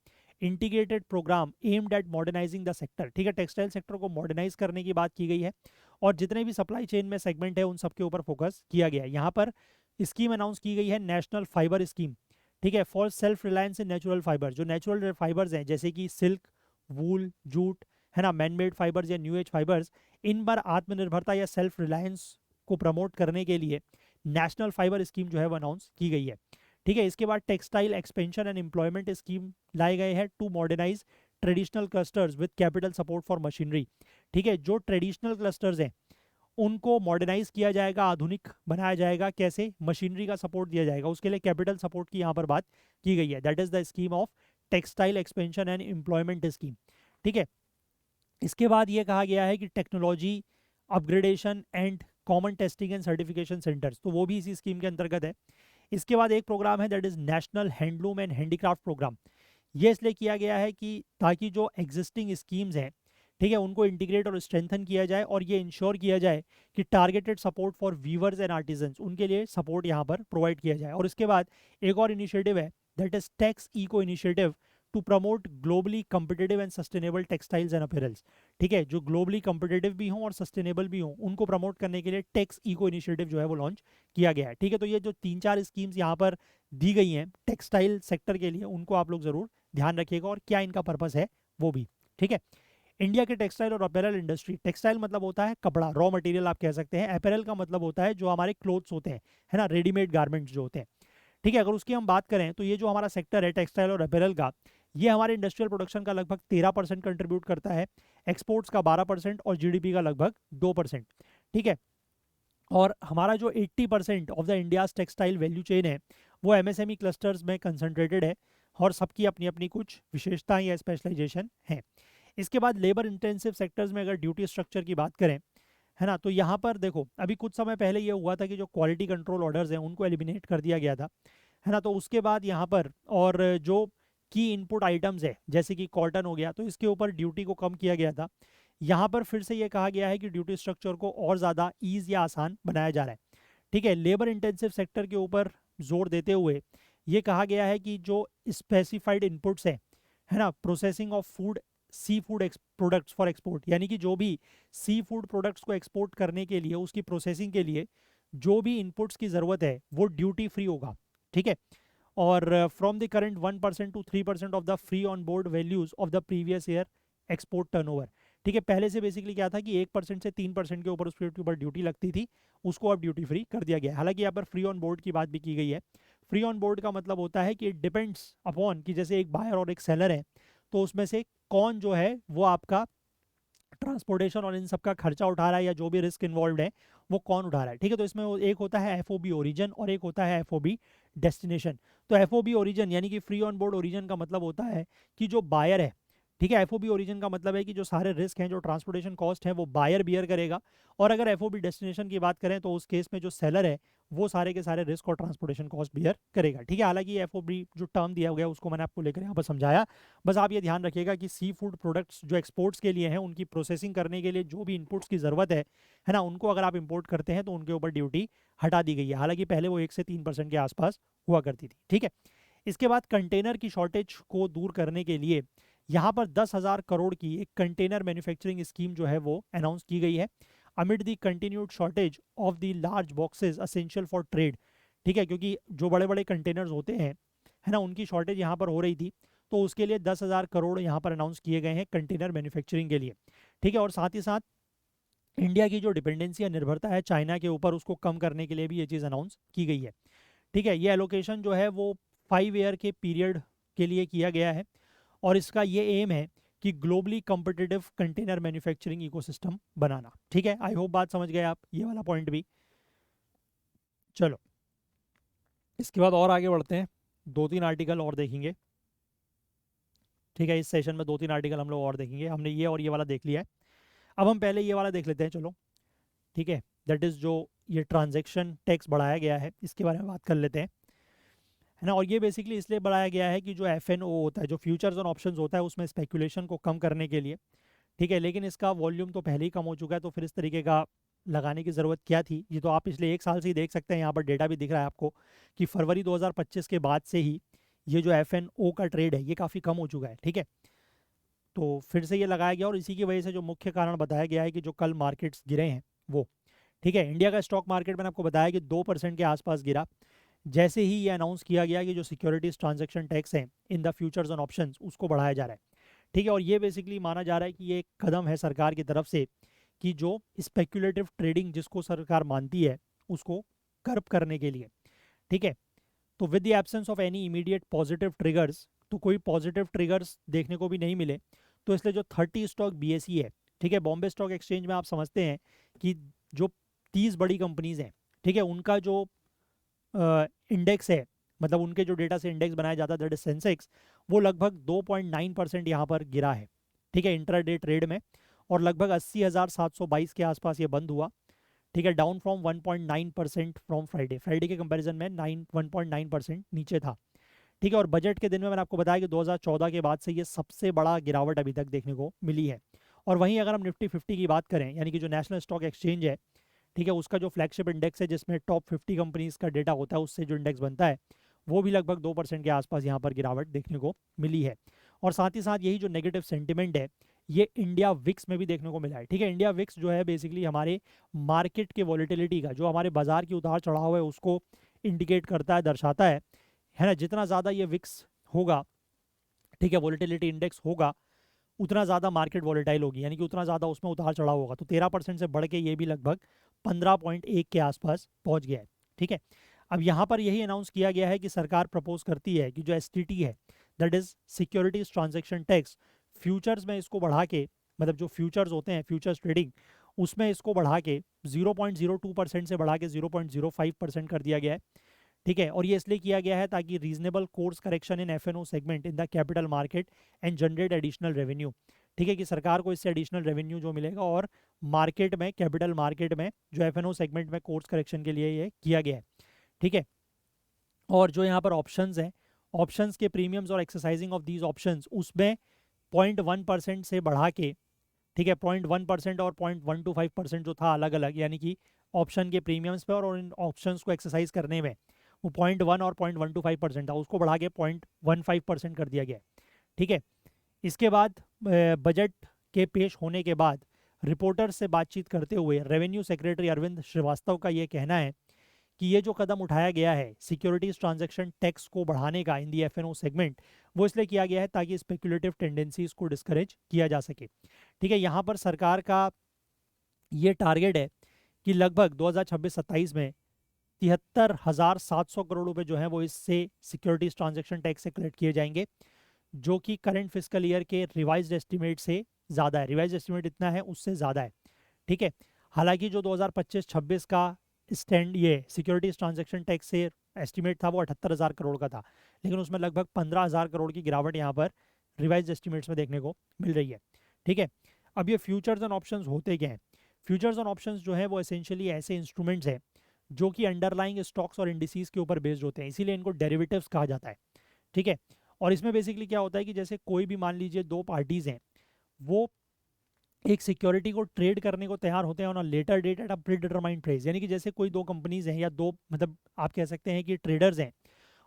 integrated programme aimed at modernising the sector. ठीक है, टेक्सटाइल सेक्टर को मॉडर्नाइज करने की बात की गई है, और जितने भी सप्लाई चेन में सेगमेंट है उन सब के ऊपर फोकस किया गया है। यहाँ पर स्कीम अनाउंस की गई है, नेशनल फाइबर स्कीम। ठीक है, for self reliance in natural fibre. जो नेचुरल फाइबर्स हैं जैसे कि सिल्क, वूल, जूट, है ना, मैनमेड फाइबर्स या न्यू एज फाइबर्स, इन पर आत्मनिर्भरता या सेल्फ रिलायंस को प्रमोट करने के लिए नेशनल फाइबर स्कीम जो है वो अनाउंस की गई है। ठीक है, इसके बाद textile expansion and employment scheme लाए गए हैं to modernise traditional clusters with capital support for machinery. ठीक है, जो ट्रेडिशनल क्लस्टर्स हैं उनको मॉडर्नाइज किया जाएगा, आधुनिक बनाया जाएगा। कैसे? मशीनरी का सपोर्ट दिया जाएगा, उसके लिए कैपिटल सपोर्ट की यहाँ पर बात की गई है। That is the scheme of textile expansion and employment scheme. ठीक है, इसके बाद ये कहा गया है कि technology upgradation and common testing and certification centres, तो वो भी इसी स्कीम के अंतर्गत है। इसके बाद एक प्रोग्राम है that is national handloom and handicraft programme. ये इसलिए किया गया है कि ताकि जो एग्जिस्टिंग स्कीम्स हैं, ठीक है, उनको इंटीग्रेट और स्ट्रेंथन किया जाए, और ये इंश्योर किया जाए कि targeted support for weavers and artisans, उनके लिए सपोर्ट यहाँ पर प्रोवाइड किया जाए। और इसके बाद एक और इनिशिएटिव है that is tex eco initiative to promote globally competitive and sustainable textiles and apparels. ठीक है, जो ग्लोबली कम्पिटेटिव भी हों और सस्टेनेबल भी हों, उनको प्रमोट करने के लिए टैक्स इको इनिशिएटिव जो है वो लॉन्च किया गया है। ठीक है, तो ये जो 3-4 स्कीम्स यहाँ पर दी गई हैं टेक्सटाइल सेक्टर के लिए, उनको आप लोग जरूर ध्यान रखिएगा और क्या इनका पर्पस है वो भी। ठीक है, इंडिया के टेक्सटाइल और अपैरल इंडस्ट्री, टेक्सटाइल मतलब होता है कपड़ा, रॉ मटेरियल आप कह सकते हैं, अपैरल का मतलब होता है जो हमारे क्लोथ्स होते हैं, है ना, रेडीमेड गारमेंट्स जो होते हैं। ठीक है, अगर उसकी हम बात करें तो ये जो हमारा सेक्टर है टेक्सटाइल और अपैरल का, ये हमारे इंडस्ट्रियल प्रोडक्शन का लगभग 13% कंट्रीब्यूट करता है, एक्सपोर्ट्स का 12% और जीडीपी का लगभग 2%। ठीक है, और हमारा जो 80% of the India's textile value chain है वो एमएसएमई क्लस्टर्स में कंसंट्रेटेड है, और सबकी अपनी अपनी कुछ विशेषताएं या स्पेशलाइजेशन है। इसके बाद लेबर इंटेंसिव सेक्टर्स में अगर ड्यूटी स्ट्रक्चर की बात करें, है ना, तो यहाँ पर देखो अभी कुछ समय पहले ये हुआ था कि जो क्वालिटी कंट्रोल ऑर्डर्स हैं उनको एलिमिनेट कर दिया गया था, है ना, तो उसके बाद यहाँ पर और जो की इनपुट आइटम्स है जैसे कि कॉटन हो गया, तो इसके ऊपर ड्यूटी को कम किया गया था। यहाँ पर फिर से ये कहा गया है कि ड्यूटी स्ट्रक्चर को और ज़्यादा ईज या आसान बनाया जा रहा है। ठीक है, लेबर इंटेंसिव सेक्टर के ऊपर जोर देते हुए ये कहा गया है कि जो स्पेसिफाइड इनपुट्स हैं, है ना, processing of food, sea food products for export, यानी कि जो भी सी फूड प्रोडक्ट्स को एक्सपोर्ट करने के लिए उसकी प्रोसेसिंग के लिए जो भी इनपुट्स की ज़रूरत है वो ड्यूटी फ्री होगा। ठीक है, और from the current 1% to 3% of the free on board values of the previous year export turnover. ठीक है, पहले से बेसिकली क्या था कि 1% से 3% के ऊपर उसके ऊपर ड्यूटी लगती थी, उसको अब ड्यूटी फ्री कर दिया गया है। हालांकि यहाँ पर फ्री ऑन बोर्ड की बात भी की गई है। फ्री ऑन बोर्ड का मतलब होता है कि इट डिपेंड्स अपॉन कि जैसे एक बायर और एक सेलर है, तो उसमें से कौन जो है वो आपका ट्रांसपोर्टेशन और इन सब का खर्चा उठा रहा है, या जो भी रिस्क इन्वॉल्व है वो कौन उठा रहा है। ठीक है, तो इसमें एक होता है एफओबी ओरिजिन और एक होता है एफओबी डेस्टिनेशन। तो एफओबी ओरिजिन यानी कि फ्री ऑन बोर्ड ओरिजिन का मतलब होता है कि जो बायर है, ठीक है, एफओबी ओरिजिन का मतलब है कि जो सारे रिस्क हैं, जो ट्रांसपोर्टेशन कॉस्ट है, वो बायर बियर करेगा। और अगर एफओबी डेस्टिनेशन की बात करें तो उस केस में जो सेलर है वो सारे के सारे रिस्क और ट्रांसपोर्टेशन कॉस्ट बियर करेगा। ठीक है, हालांकि एफओबी जो टर्म दिया गया उसको मैंने आपको लेकर यहाँ पर समझाया। बस आप ये ध्यान रखिएगा कि सी फूड प्रोडक्ट्स जो एक्सपोर्ट्स के लिए हैं उनकी प्रोसेसिंग करने के लिए जो भी इनपुट्स की ज़रूरत है ना, उनको अगर आप इंपोर्ट करते हैं तो उनके ऊपर ड्यूटी हटा दी गई है। हालांकि पहले वो 1 से 3% के आसपास हुआ करती थी। ठीक है, इसके बाद कंटेनर की शॉर्टेज को दूर करने के लिए यहाँ पर 10,000 करोड़ की एक कंटेनर मैन्युफैक्चरिंग स्कीम जो है वो अनाउंस की गई है amid the continued shortage of the large boxes essential for trade. ठीक है, क्योंकि जो बड़े बड़े कंटेनर्स होते हैं, है ना, उनकी शॉर्टेज यहाँ पर हो रही थी, तो उसके लिए 10,000 करोड़ यहाँ पर अनाउंस किए गए हैं कंटेनर मैन्युफैक्चरिंग के लिए। ठीक है, और साथ ही साथ इंडिया की जो डिपेंडेंसी या निर्भरता है चाइना के ऊपर, उसको कम करने के लिए भी ये चीज़ अनाउंस की गई है। ठीक है, ये एलोकेशन जो है वो 5 ईयर के पीरियड के लिए किया गया है और इसका ये एम है कि globally competitive container manufacturing ecosystem बनाना। ठीक है, आई होप बात समझ गए आप, ये वाला पॉइंट भी। चलो इसके बाद और आगे बढ़ते हैं, 2-3 आर्टिकल और देखेंगे। ठीक है, इस सेशन में 2-3 आर्टिकल हम लोग और देखेंगे। हमने ये और ये वाला देख लिया है, अब हम पहले ये वाला देख लेते हैं। चलो ठीक है, दैट इज़ जो ये ट्रांजैक्शन टैक्स बढ़ाया गया है, इसके बारे में बात कर लेते हैं, है ना। और ये बेसिकली इसलिए बढ़ाया गया है कि जो FNO होता है, जो फ्यूचर्स और ऑप्शंस होता है, उसमें स्पेकुलेशन को कम करने के लिए। ठीक है, लेकिन इसका वॉल्यूम तो पहले ही कम हो चुका है, तो फिर इस तरीके का लगाने की ज़रूरत क्या थी। ये तो आप पिछले 1 साल से ही देख सकते हैं, यहाँ पर डेटा भी दिख रहा है आपको कि फरवरी 2025 के बाद से ही ये जो FNO का ट्रेड है ये काफ़ी कम हो चुका है। ठीक है, तो फिर से ये लगाया गया और इसी की वजह से जो मुख्य कारण बताया गया है कि जो कल मार्केट्स गिरे हैं वो। ठीक है, इंडिया का स्टॉक मार्केट मैंने आपको बताया कि 2% के आसपास गिरा जैसे ही ये अनाउंस किया गया कि जो सिक्योरिटीज ट्रांजैक्शन टैक्स है in the futures and options उसको बढ़ाया जा रहा है। ठीक है, और ये बेसिकली माना जा रहा है कि ये एक कदम है सरकार की तरफ से कि जो स्पेक्यूलेटिव ट्रेडिंग जिसको सरकार मानती है उसको कर्ब करने के लिए। ठीक है, तो with the absence of any immediate positive triggers, तो कोई पॉजिटिव ट्रिगर्स देखने को भी नहीं मिले, तो इसलिए जो 30 स्टॉक BSE है, ठीक है, बॉम्बे स्टॉक एक्सचेंज में आप समझते हैं कि जो 30 बड़ी कंपनीज हैं, ठीक है, उनका जो इंडेक्स है, मतलब उनके जो डेटा से इंडेक्स बनाया जाता है दैट इज सेंसेक्स, वो लगभग 2.9% यहाँ पर गिरा है। ठीक है, इंट्राडे ट्रेड में, और लगभग 80,722 के आसपास ये बंद हुआ। ठीक है, down from 1.9% from Friday, Friday के कंपैरिजन में 1.9% नीचे था। ठीक है, और बजट के दिन में मैंने आपको बताया कि 2014 के बाद से ये सबसे बड़ा गिरावट अभी तक देखने को मिली है। और वहीं अगर हम निफ्टी 50 की बात करें, यानी कि जो नेशनल स्टॉक एक्सचेंज है, ठीक है, उसका जो फ्लैगशिप इंडेक्स है जिसमें टॉप 50 कंपनीज का डेटा होता है, उससे जो इंडेक्स बनता है, वो भी लगभग 2% के आसपास यहाँ पर गिरावट देखने को मिली है। और साथ ही साथ यही जो नेगेटिव सेंटिमेंट है ये इंडिया विक्स में भी देखने को मिला है। ठीक है, इंडिया विक्स जो है बेसिकली हमारे मार्केट के वॉलेटिलिटी का, जो हमारे बाजार की उतार चढ़ाव है उसको इंडिकेट करता है, दर्शाता है ना। जितना ज़्यादा ये विक्स होगा, ठीक है, वॉलेटिलिटी इंडेक्स होगा, उतना ज़्यादा मार्केट वॉलेटाइल होगी, यानी कि उतना ज़्यादा उसमें उतार चढ़ाव होगा। तो 13% से बढ़ के ये भी लगभग 15.1 के आसपास पहुंच गया है। ठीक है, अब यहाँ पर यही अनाउंस किया गया है कि सरकार प्रपोज करती है कि जो STT है, that is securities transaction tax, futures में इसको बढ़ा के, मतलब जो फ्यूचर्स होते हैं फ्यूचर्स ट्रेडिंग, उसमें इसको बढ़ा के 0.02% से बढ़ा के 0.05% कर दिया गया है। ठीक है, और ये इसलिए किया गया है ताकि reasonable course correction in FNO segment in the capital market and generate additional revenue. ठीक है, कि सरकार को इससे एडिशनल रेवेन्यू जो मिलेगा, और मार्केट में, कैपिटल मार्केट में जो FNO सेगमेंट में कोर्स करेक्शन के लिए ये किया गया है। ठीक है, और जो यहाँ पर ऑप्शंस हैं, ऑप्शंस के प्रीमियम्स और एक्सरसाइजिंग ऑफ दीज ऑप्शंस, उसमें 0.1% से बढ़ा के, ठीक है, 0.1% और 0.125% जो था अलग अलग, यानी कि ऑप्शन के प्रीमियम्स पे और इन ऑप्शंस को एक्सरसाइज करने में वो 0.1 और 0.125% था, उसको बढ़ा के 0.15% कर दिया गया है। ठीक है, इसके बाद बजट के पेश होने के बाद रिपोर्टर्स से बातचीत करते हुए रेवेन्यू सेक्रेटरी अरविंद श्रीवास्तव का ये कहना है कि ये जो कदम उठाया गया है सिक्योरिटीज ट्रांजैक्शन टैक्स को बढ़ाने का इन दी FNO सेगमेंट, वो इसलिए किया गया है ताकि स्पेकुलेटिव टेंडेंसीज को डिस्करेज किया जा सके। ठीक है, यहाँ पर सरकार का ये टारगेट है कि लगभग 2026-27 में 73,700 करोड़ रुपए जो है वो इससे सिक्योरिटीज ट्रांजैक्शन टैक्स से कलेक्ट किए जाएंगे, जो कि करंट फिस्कल ईयर के रिवाइज्ड एस्टिमेट से ज़्यादा है। रिवाइज्ड एस्टिमेट इतना है, उससे ज़्यादा है। ठीक है, हालांकि जो 2025-26 का स्टैंड ये सिक्योरिटीज ट्रांजैक्शन टैक्स से एस्टिमेट था वो 78,000 करोड़ का था, लेकिन उसमें लगभग 15,000 करोड़ की गिरावट यहाँ पर रिवाइज्ड एस्टिमेट्स में देखने को मिल रही है। ठीक है, अब ये फ्यूचर्स एंड ऑप्शंस होते क्या हैं? फ्यूचर्स एंड ऑप्शंस जो है वो एसेंशियली ऐसे इंस्ट्रूमेंट्स हैं जो कि अंडरलाइंग स्टॉक्स और इंडिसीज के ऊपर बेस्ड होते हैं, इसीलिए इनको डेरिवेटिव्स कहा जाता है। ठीक है, और इसमें बेसिकली क्या होता है कि जैसे कोई भी मान लीजिए दो पार्टीज हैं, वो एक सिक्योरिटी को ट्रेड करने को तैयार होते हैं on a later date at a predetermined price, यानी कि जैसे कोई दो कंपनीज हैं या दो, मतलब आप कह सकते हैं कि ट्रेडर्स हैं,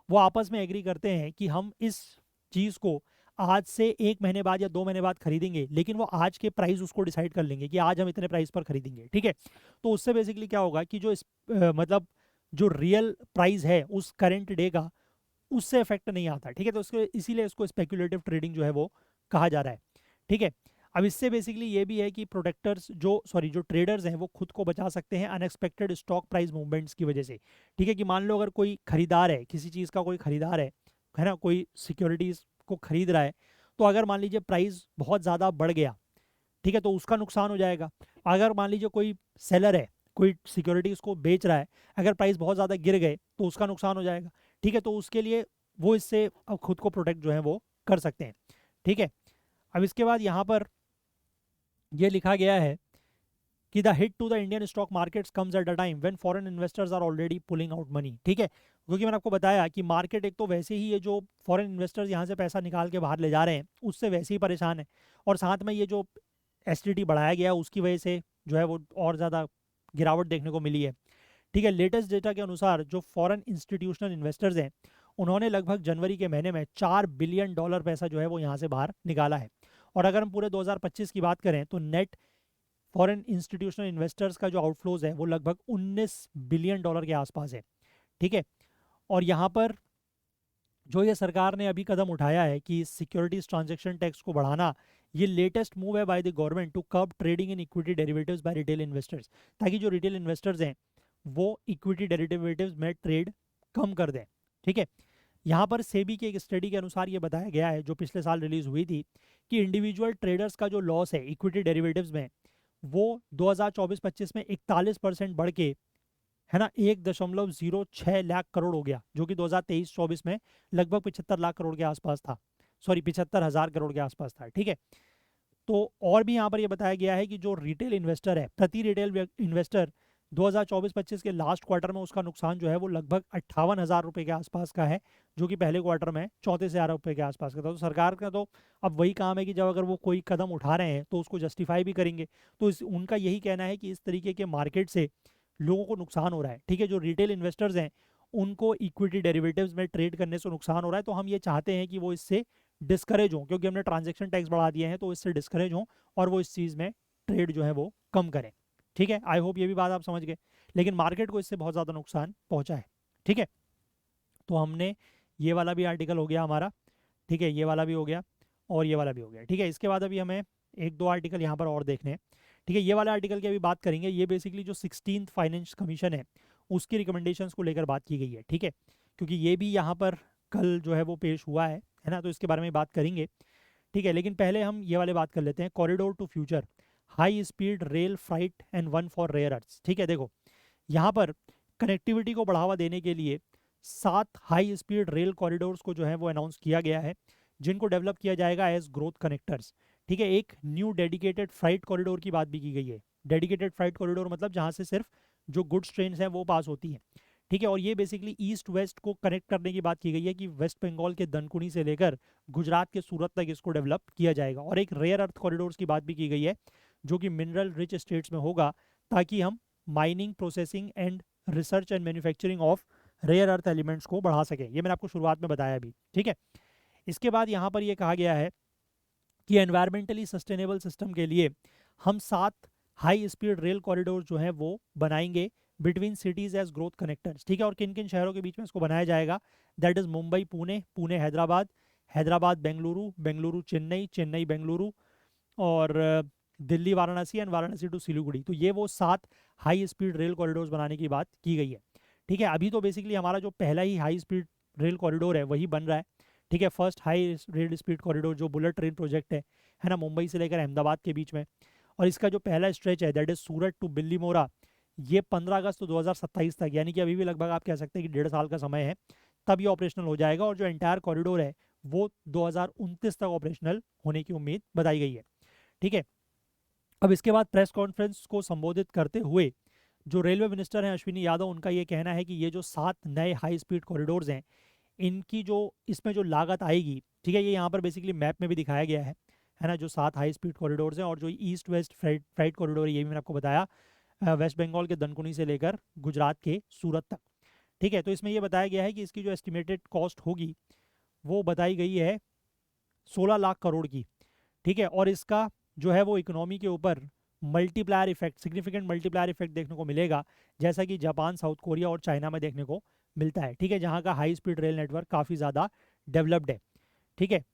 वो आपस में एग्री करते हैं कि हम इस चीज़ को आज से 1 महीने बाद या 2 महीने बाद खरीदेंगे, लेकिन वो आज के प्राइस उसको डिसाइड कर लेंगे कि आज हम इतने प्राइस पर खरीदेंगे, ठीक है। तो उससे बेसिकली क्या होगा कि जो मतलब जो रियल प्राइस है उस करंट डे का, उससे इफेक्ट नहीं आता, ठीक है। तो उसके इसीलिए इसको स्पेक्यूलेटिव ट्रेडिंग जो है वो कहा जा रहा है, ठीक है। अब इससे बेसिकली ये भी है कि प्रोडक्टर्स जो ट्रेडर्स हैं वो खुद को बचा सकते हैं अनएक्सपेक्टेड स्टॉक प्राइस मूवमेंट्स की वजह से, ठीक है। कि मान लो अगर कोई खरीदार है, किसी चीज़ का कोई खरीदार है ना, कोई सिक्योरिटीज़ को खरीद रहा है, तो अगर मान लीजिए प्राइस बहुत ज़्यादा बढ़ गया, ठीक है, तो उसका नुकसान हो जाएगा। अगर मान लीजिए कोई सेलर है, कोई सिक्योरिटीज़ को बेच रहा है, अगर प्राइस बहुत ज़्यादा गिर गए तो उसका नुकसान हो जाएगा, ठीक है। तो उसके लिए वो इससे अब खुद को प्रोटेक्ट जो है वो कर सकते हैं, ठीक है। अब इसके बाद यहाँ पर ये लिखा गया है कि the hit to the Indian stock markets comes at a time when foreign investors are already pulling out money, ठीक है। क्योंकि मैंने आपको बताया कि मार्केट एक तो वैसे ही ये जो फॉरेन इन्वेस्टर्स यहाँ से पैसा निकाल के बाहर ले जा रहे हैं उससे वैसे ही परेशान है, और साथ में ये जो एसटीटी बढ़ाया गया है उसकी वजह से जो है वो और ज़्यादा गिरावट देखने को मिली है, ठीक है। लेटेस्ट डेटा के अनुसार जो फॉरेन इंस्टीट्यूशनल इन्वेस्टर्स हैं उन्होंने लगभग जनवरी के महीने में $4 बिलियन पैसा जो है वो यहाँ से बाहर निकाला है। और अगर हम पूरे 2025 की बात करें तो नेट फॉरेन इंस्टीट्यूशनल इन्वेस्टर्स का जो आउटफ्लोज है वो लगभग $19 बिलियन के आसपास है, ठीक है। और यहाँ पर जो ये सरकार ने अभी कदम उठाया है कि सिक्योरिटीज ट्रांजैक्शन टैक्स को बढ़ाना, ये लेटेस्ट मूव है by the government to curb trading in equity derivatives by retail investors, ताकि जो रिटेल इन्वेस्टर्स हैं वो इक्विटी डेरिवेटिव्स में ट्रेड कम कर दें, ठीक है। यहाँ पर सेबी के एक स्टडी के अनुसार ये बताया गया है जो पिछले साल रिलीज हुई थी कि इंडिविजुअल ट्रेडर्स का जो लॉस है इक्विटी डेरिवेटिव्स में वो 2024-25 में 41% बढ़ के, है ना, 1.06 लाख करोड़ हो गया, जो कि 2023-24 में लगभग 75 लाख करोड़ के आसपास था, सॉरी 75,000 करोड़ के आसपास था, ठीक है। तो और भी यहाँ पर ये बताया गया है कि जो रिटेल इन्वेस्टर है, प्रति रिटेल इन्वेस्टर 2024-25 के लास्ट क्वार्टर में उसका नुकसान जो है वो लगभग 58,000 रुपये के आसपास का है, जो कि पहले क्वार्टर में 34,000 रुपये के आसपास का था। तो सरकार का तो अब वही काम है कि जब अगर वो कोई कदम उठा रहे हैं तो उसको जस्टिफाई भी करेंगे। तो उनका यही कहना है कि इस तरीके के मार्केट से लोगों को नुकसान हो रहा है, ठीक है। जो रिटेल इन्वेस्टर्स हैं उनको इक्विटी डेरिवेटिव्स में ट्रेड करने से नुकसान हो रहा है, तो हम ये चाहते हैं कि वो इससे डिस्करेज हों, क्योंकि हमने ट्रांजेक्शन टैक्स बढ़ा दिए हैं तो इससे डिस्करेज हों और वो इस चीज़ में ट्रेड जो है वो कम करें, ठीक है। आई होप ये भी बात आप समझ गए, लेकिन मार्केट को इससे बहुत ज़्यादा नुकसान पहुंचा है, ठीक है। तो हमने ये वाला भी आर्टिकल हो गया हमारा, ठीक है, ये वाला भी हो गया और ये वाला भी हो गया, ठीक है। इसके बाद अभी हमें एक दो आर्टिकल यहाँ पर और देखने हैं, ठीक है। ये वाला आर्टिकल की अभी बात करेंगे, ये बेसिकली जो 16th फाइनेंस कमीशन है उसकी रिकमेंडेशंस को लेकर बात की गई है, ठीक है। क्योंकि ये भी यहाँ पर कल जो है वो पेश हुआ है ना, तो इसके बारे में बात करेंगे, ठीक है। लेकिन पहले हम ये वाले बात कर लेते हैं, corridor to future high speed rail freight and one for rare earth, ठीक है। देखो यहाँ पर कनेक्टिविटी को बढ़ावा देने के लिए 7 हाई स्पीड रेल कॉरिडोर्स को जो है वो अनाउंस किया गया है, जिनको डेवलप किया जाएगा एज ग्रोथ कनेक्टर्स, ठीक है। एक न्यू डेडिकेटेड फ्राइट कॉरिडोर की बात भी की गई है। डेडिकेटेड फ्राइट कॉरिडोर मतलब जहाँ से सिर्फ जो गुड्स ट्रेन हैं वो पास होती हैं, ठीक है। और ये बेसिकली ईस्ट वेस्ट को कनेक्ट करने की बात की गई है कि वेस्ट बंगाल के दनकुनी से लेकर गुजरात के सूरत तक इसको डेवलप किया जाएगा। और एक रेयर अर्थ कॉरिडोर्स की बात भी की गई है जो कि मिनरल रिच स्टेट्स में होगा, ताकि हम mining processing and research and manufacturing of rare earth elements को बढ़ा सकें। ये मैंने आपको शुरुआत में बताया अभी, ठीक है। इसके बाद यहाँ पर ये कहा गया है कि एनवायरमेंटली सस्टेनेबल सिस्टम के लिए हम 7 हाई स्पीड रेल कॉरिडोर जो हैं वो बनाएंगे between cities as growth connectors, ठीक है। और किन किन शहरों के बीच में इसको बनाया जाएगा, दैट इज मुंबई पुणे, पुणे हैदराबाद, हैदराबाद बेंगलुरु, बेंगलुरु चेन्नई, चेन्नई बेंगलुरु, और दिल्ली वाराणसी एंड वाराणसी टू सिलीगुड़ी। तो ये वो 7 हाई स्पीड रेल कॉरिडोर्स बनाने की बात की गई है, ठीक है। अभी तो बेसिकली हमारा जो पहला ही हाई स्पीड रेल कॉरिडोर है वही बन रहा है, ठीक है। First high rail speed corridor जो बुलेट ट्रेन प्रोजेक्ट है ना, मुंबई से लेकर अहमदाबाद के बीच में, और इसका जो पहला स्ट्रेच है that is Surat to Billimora, ये 15 अगस्त 2027 तक, यानी कि अभी भी लगभग आप कह सकते हैं कि 1.5 साल का समय है, तब ये ऑपरेशनल हो जाएगा। और जो एंटायर कॉरिडोर है वो 2029 तक ऑपरेशनल होने की उम्मीद बताई गई है, ठीक है। अब इसके बाद प्रेस कॉन्फ्रेंस को संबोधित करते हुए जो रेलवे मिनिस्टर हैं अश्विनी यादव, उनका ये कहना है कि ये जो 7 नए हाई स्पीड कॉरिडोर्स हैं इनकी जो इसमें जो लागत आएगी, ठीक है, ये यहाँ पर बेसिकली मैप में भी दिखाया गया है ना, जो 7 हाई स्पीड कॉरिडोर्स हैं। और जो ईस्ट वेस्ट फ्राइट कॉरिडोर है ये भी मैंने आपको बताया, वेस्ट बंगाल के दनकुनी से लेकर गुजरात के सूरत तक, ठीक है। तो इसमें ये बताया गया है कि इसकी जो एस्टिमेटेड कॉस्ट होगी वो बताई गई है 16 लाख करोड़ की, ठीक है। और इसका जो है वो इकोनॉमी के ऊपर multiplier effect, significant multiplier effect देखने को मिलेगा, जैसा कि जापान, साउथ कोरिया और चाइना में देखने को मिलता है, ठीक है, जहाँ का हाई स्पीड रेल नेटवर्क काफ़ी ज़्यादा डेवलप्ड है, ठीक है।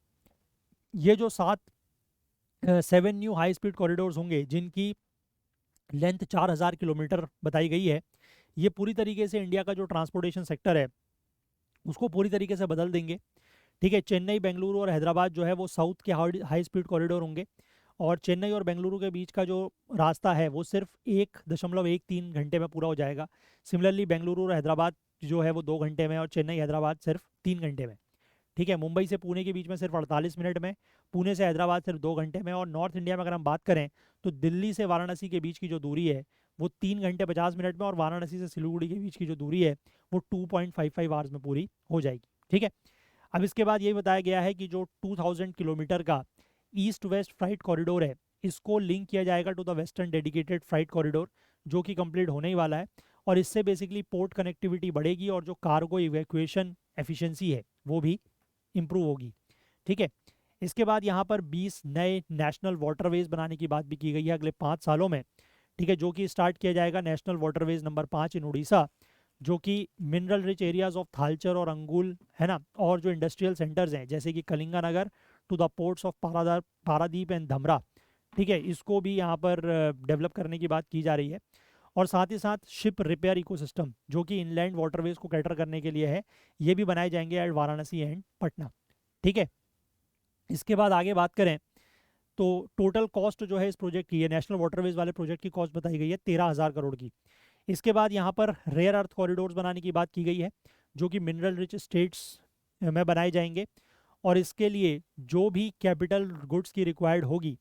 ये जो 7 न्यू हाई स्पीड कॉरिडोर्स होंगे जिनकी लेंथ 4000 किलोमीटर बताई गई है, ये पूरी तरीके से इंडिया का जो ट्रांसपोर्टेशन सेक्टर है उसको पूरी तरीके से बदल देंगे, ठीक है। चेन्नई, बेंगलुरु और हैदराबाद जो है वो साउथ के हाई स्पीड कॉरिडोर होंगे, और चेन्नई और बेंगलुरु के बीच का जो रास्ता है वो सिर्फ 1.13 घंटे में पूरा हो जाएगा। सिमिलरली बेंगलुरु और हैदराबाद जो है वो 2 घंटे में, और चेन्नई हैदराबाद सिर्फ 3 घंटे में, ठीक है। मुंबई से पुणे के बीच में सिर्फ 48 मिनट में, पुणे से हैदराबाद सिर्फ 2 घंटे में। और नॉर्थ इंडिया में अगर हम बात करें तो दिल्ली से वाराणसी के बीच की जो दूरी है वो 3 घंटे 50 मिनट में, और वाराणसी से सिलीगुड़ी के बीच की जो दूरी है वो 2.55 आवर्स में पूरी हो जाएगी, ठीक है। अब इसके बाद ये बताया गया है कि जो 2000 किलोमीटर का ईस्ट वेस्ट फ्राइट कॉरिडोर है इसको लिंक किया जाएगा to the western dedicated freight corridor, जो कि कंप्लीट होने ही वाला है। और इससे बेसिकली पोर्ट कनेक्टिविटी बढ़ेगी और जो कार्गो इवैक्यूएशन एफिशिएंसी है वो भी इम्प्रूव होगी, ठीक है। इसके बाद यहाँ पर 20 नए नेशनल वाटरवेज बनाने की बात भी की गई है अगले 5 सालों में, ठीक है, जो कि स्टार्ट किया जाएगा नेशनल वाटरवेज नंबर 5 इन उड़ीसा, जो कि मिनरल रिच एरियाज ऑफ थालचर और अंगुल है ना, और जो इंडस्ट्रियल सेंटर्स हैं जैसे कि Kalinganagar to the ports of Paradip and Dhamra, ठीक है, इसको भी यहाँ पर डेवलप करने की बात की जा रही है। और साथ ही साथ शिप रिपेयर इकोसिस्टम जो कि इनलैंड वाटरवेज को कैटर करने के लिए है, ये भी बनाए जाएंगे एट वाराणसी एंड पटना, ठीक है। इसके बाद आगे बात करें तो टोटल कॉस्ट जो है इस प्रोजेक्ट की, ये नेशनल वाटरवेज वाले प्रोजेक्ट की कॉस्ट बताई गई है 13,000 करोड़ की। इसके बाद यहाँ पर रेयर अर्थ कॉरिडोर्स बनाने की बात की गई है, जो कि मिनरल रिच स्टेट्स में बनाए जाएंगे, और इसके लिए जो भी कैपिटल गुड्स की रिक्वायर्ड होगी,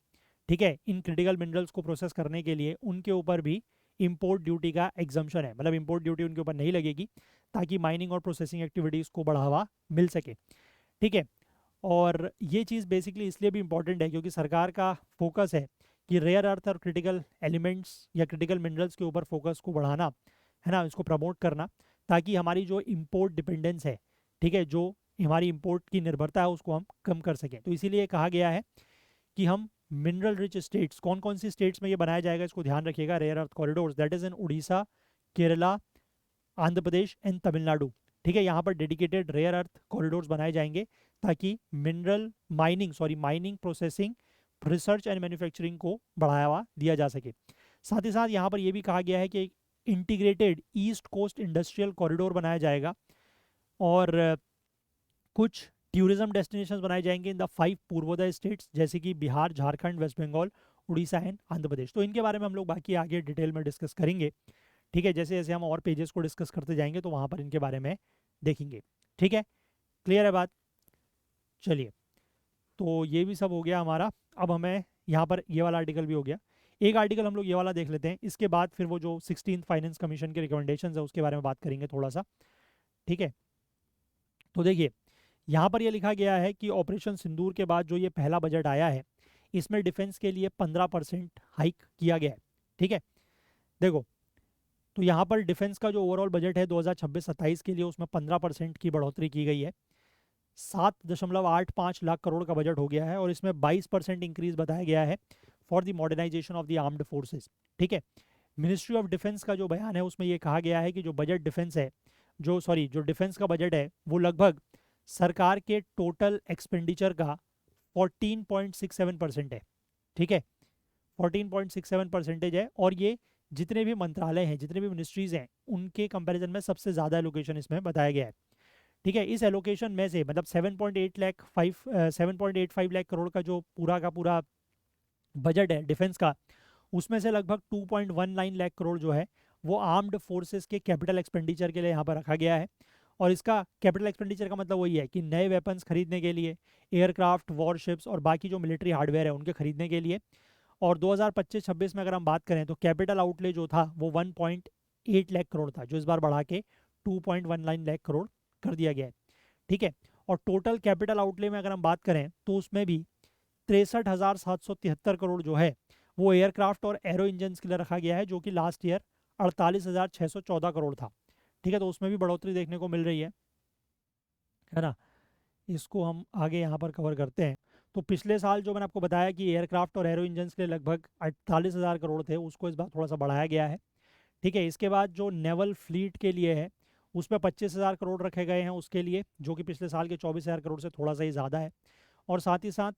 ठीक है, इन क्रिटिकल मिनरल्स को प्रोसेस करने के लिए उनके ऊपर भी इंपोर्ट ड्यूटी का एग्जम्पशन है, मतलब इंपोर्ट ड्यूटी उनके ऊपर नहीं लगेगी, ताकि माइनिंग और प्रोसेसिंग एक्टिविटीज़ को बढ़ावा मिल सके, ठीक है। और ये चीज़ बेसिकली इसलिए भी इम्पॉर्टेंट है क्योंकि सरकार का फोकस है कि रेयर अर्थ और क्रिटिकल एलिमेंट्स या क्रिटिकल मिनरल्स के ऊपर फोकस को बढ़ाना, है ना, इसको प्रमोट करना, ताकि हमारी जो इम्पोर्ट डिपेंडेंस है, ठीक है, जो हमारी इम्पोर्ट की निर्भरता है उसको हम कम कर सकें। तो इसीलिए कहा गया है कि हम मिनरल रिच स्टेट्स, कौन कौन सी स्टेट्स में ये बनाया जाएगा इसको ध्यान रखिएगा, rare earth corridors, that is in Odisha, Kerala, Andhra Pradesh and Tamil Nadu, ठीक है। यहाँ पर डेडिकेटेड रेयर अर्थ कॉरिडोर्स बनाए जाएंगे ताकि mining processing, research and manufacturing को बढ़ावा दिया जा सके। साथ ही साथ यहाँ पर यह भी कहा गया है कि एक integrated east coast industrial corridor बनाया जाएगा, और कुछ टूरिज्म डेस्टिनेशंस बनाए जाएंगे इन द 5 पूर्वोदय स्टेट्स, जैसे कि बिहार, झारखंड, वेस्ट बंगाल, उड़ीसा एंड आंध्र प्रदेश। तो इनके बारे में हम लोग बाकी आगे डिटेल में डिस्कस करेंगे, ठीक है। जैसे जैसे हम और पेजेस को डिस्कस करते जाएंगे तो वहाँ पर इनके बारे में देखेंगे, ठीक है। क्लियर है बात? चलिए, तो ये भी सब हो गया हमारा। अब हमें यहाँ पर ये वाला आर्टिकल भी हो गया, एक आर्टिकल हम लोग ये वाला देख लेते हैं, इसके बाद फिर वो जो 16th फाइनेंस कमीशन के रिकमेंडेशंस है उसके बारे में बात करेंगे थोड़ा सा, ठीक है। तो देखिए, यहाँ पर ये लिखा गया है कि ऑपरेशन सिंदूर के बाद जो ये पहला बजट आया है इसमें डिफेंस के लिए 15% हाइक किया गया है, ठीक है। देखो, तो यहाँ पर डिफेंस का जो ओवरऑल बजट है 2026-27 के लिए उसमें 15% की बढ़ोतरी की गई है, 7.85 लाख करोड़ का बजट हो गया है, और इसमें 22% इंक्रीज बताया गया है for the modernisation of the armed forces, ठीक है। मिनिस्ट्री ऑफ डिफेंस का जो बयान है उसमें ये कहा गया है कि जो बजट डिफेंस है, जो डिफेंस का बजट है वो लगभग सरकार के टोटल एक्सपेंडिचर का 14.67% है, ठीक है, 14.67% है। और ये जितने भी मंत्रालय हैं, जितने भी मिनिस्ट्रीज हैं, उनके कंपैरिजन में सबसे ज़्यादा एलोकेशन इसमें बताया गया है, ठीक है। इस एलोकेशन में से मतलब 7.85 लाख करोड़ का जो पूरा का पूरा बजट है डिफेंस का, उसमें से लगभग 2.19 लाख करोड़ जो है वो आर्म्ड फोर्सेस के कैपिटल एक्सपेंडिचर के लिए यहाँ पर रखा गया है। और इसका कैपिटल एक्सपेंडिचर का मतलब वही है कि नए वेपन्स खरीदने के लिए, एयरक्राफ्ट, वॉरशिप्स और बाकी जो मिलिट्री हार्डवेयर है उनके खरीदने के लिए। और 2025-26 में अगर हम बात करें तो कैपिटल आउटले जो था वो 1.8 लाख करोड़ था, जो इस बार बढ़ा के 2.19 लाख करोड़ कर दिया गया है, ठीक है। और टोटल कैपिटल आउटले में अगर हम बात करें तो उसमें भी 63,773 करोड़ जो है वो एयरक्राफ्ट और एरो इंजन के लिए रखा गया है, जो कि लास्ट ईयर 48,614 करोड़ था, ठीक है। तो उसमें भी बढ़ोतरी देखने को मिल रही है ना। इसको हम आगे यहाँ पर कवर करते हैं। तो पिछले साल जो मैंने आपको बताया कि एयरक्राफ्ट और एरो इंजन्स के लिए लगभग 48,000 करोड़ थे, उसको इस बार थोड़ा सा बढ़ाया गया है। ठीक है, इसके बाद जो नेवल फ्लीट के लिए है उसमें 25,000 करोड़ रखे गए हैं उसके लिए, जो कि पिछले साल के 24,000 करोड़ से थोड़ा सा ही ज़्यादा है। और साथ ही साथ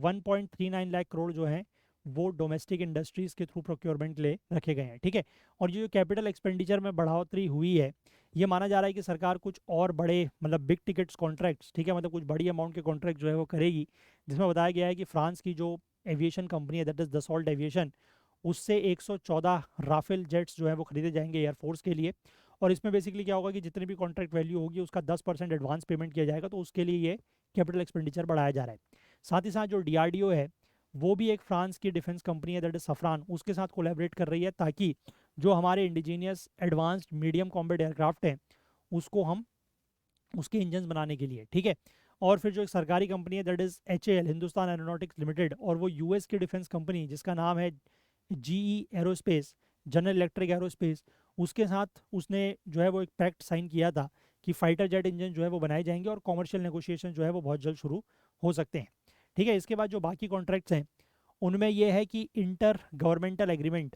1.39 लाख करोड़ जो हैं वो डोमेस्टिक इंडस्ट्रीज़ के थ्रू प्रोक्योरमेंट के लिए रखे गए हैं। ठीक है, और ये जो कैपिटल एक्सपेंडिचर में बढ़ोतरी हुई है, ये माना जा रहा है कि सरकार कुछ और बड़े मतलब बिग टिकट्स कॉन्ट्रैक्ट्स, ठीक है, मतलब कुछ बड़ी अमाउंट के कॉन्ट्रैक्ट जो है वो करेगी, जिसमें बताया गया है कि फ्रांस की जो एविएशन कंपनी है दैट इज़ दसॉल्ट एविएशन, उससे 114 राफेल जेट्स जो है वो खरीदे जाएंगे एयरफोर्स के लिए। और इसमें बेसिकली क्या होगा कि जितनी भी कॉन्ट्रैक्ट वैल्यू होगी उसका 10% एडवांस पेमेंट किया जाएगा, तो उसके लिए ये कैपिटल एक्सपेंडिचर बढ़ाया जा रहा है। साथ ही साथ जो डीआरडीओ है वो भी एक फ्रांस की डिफेंस कंपनी है दैट इज सफरान, उसके साथ कोलैबोरेट कर रही है ताकि जो हमारे indigenous advanced medium combat aircraft हैं उसको हम उसके इंजन बनाने के लिए, ठीक है। और फिर जो एक सरकारी कंपनी है that is HAL, Hindustan aeronautics limited, और वो यूएस की डिफेंस कंपनी जिसका नाम है GE aerospace, general electric aerospace, उसके साथ उसने जो है वो एक पैक्ट साइन किया था कि फाइटर जेट इंजन जो है वो बनाए जाएंगे और कॉमर्शियल नेगोशिएशन जो है वो बहुत जल्द शुरू हो सकते हैं। ठीक है, इसके बाद जो बाकी कॉन्ट्रैक्ट्स हैं उनमें यह है कि इंटर गवर्नमेंटल एग्रीमेंट,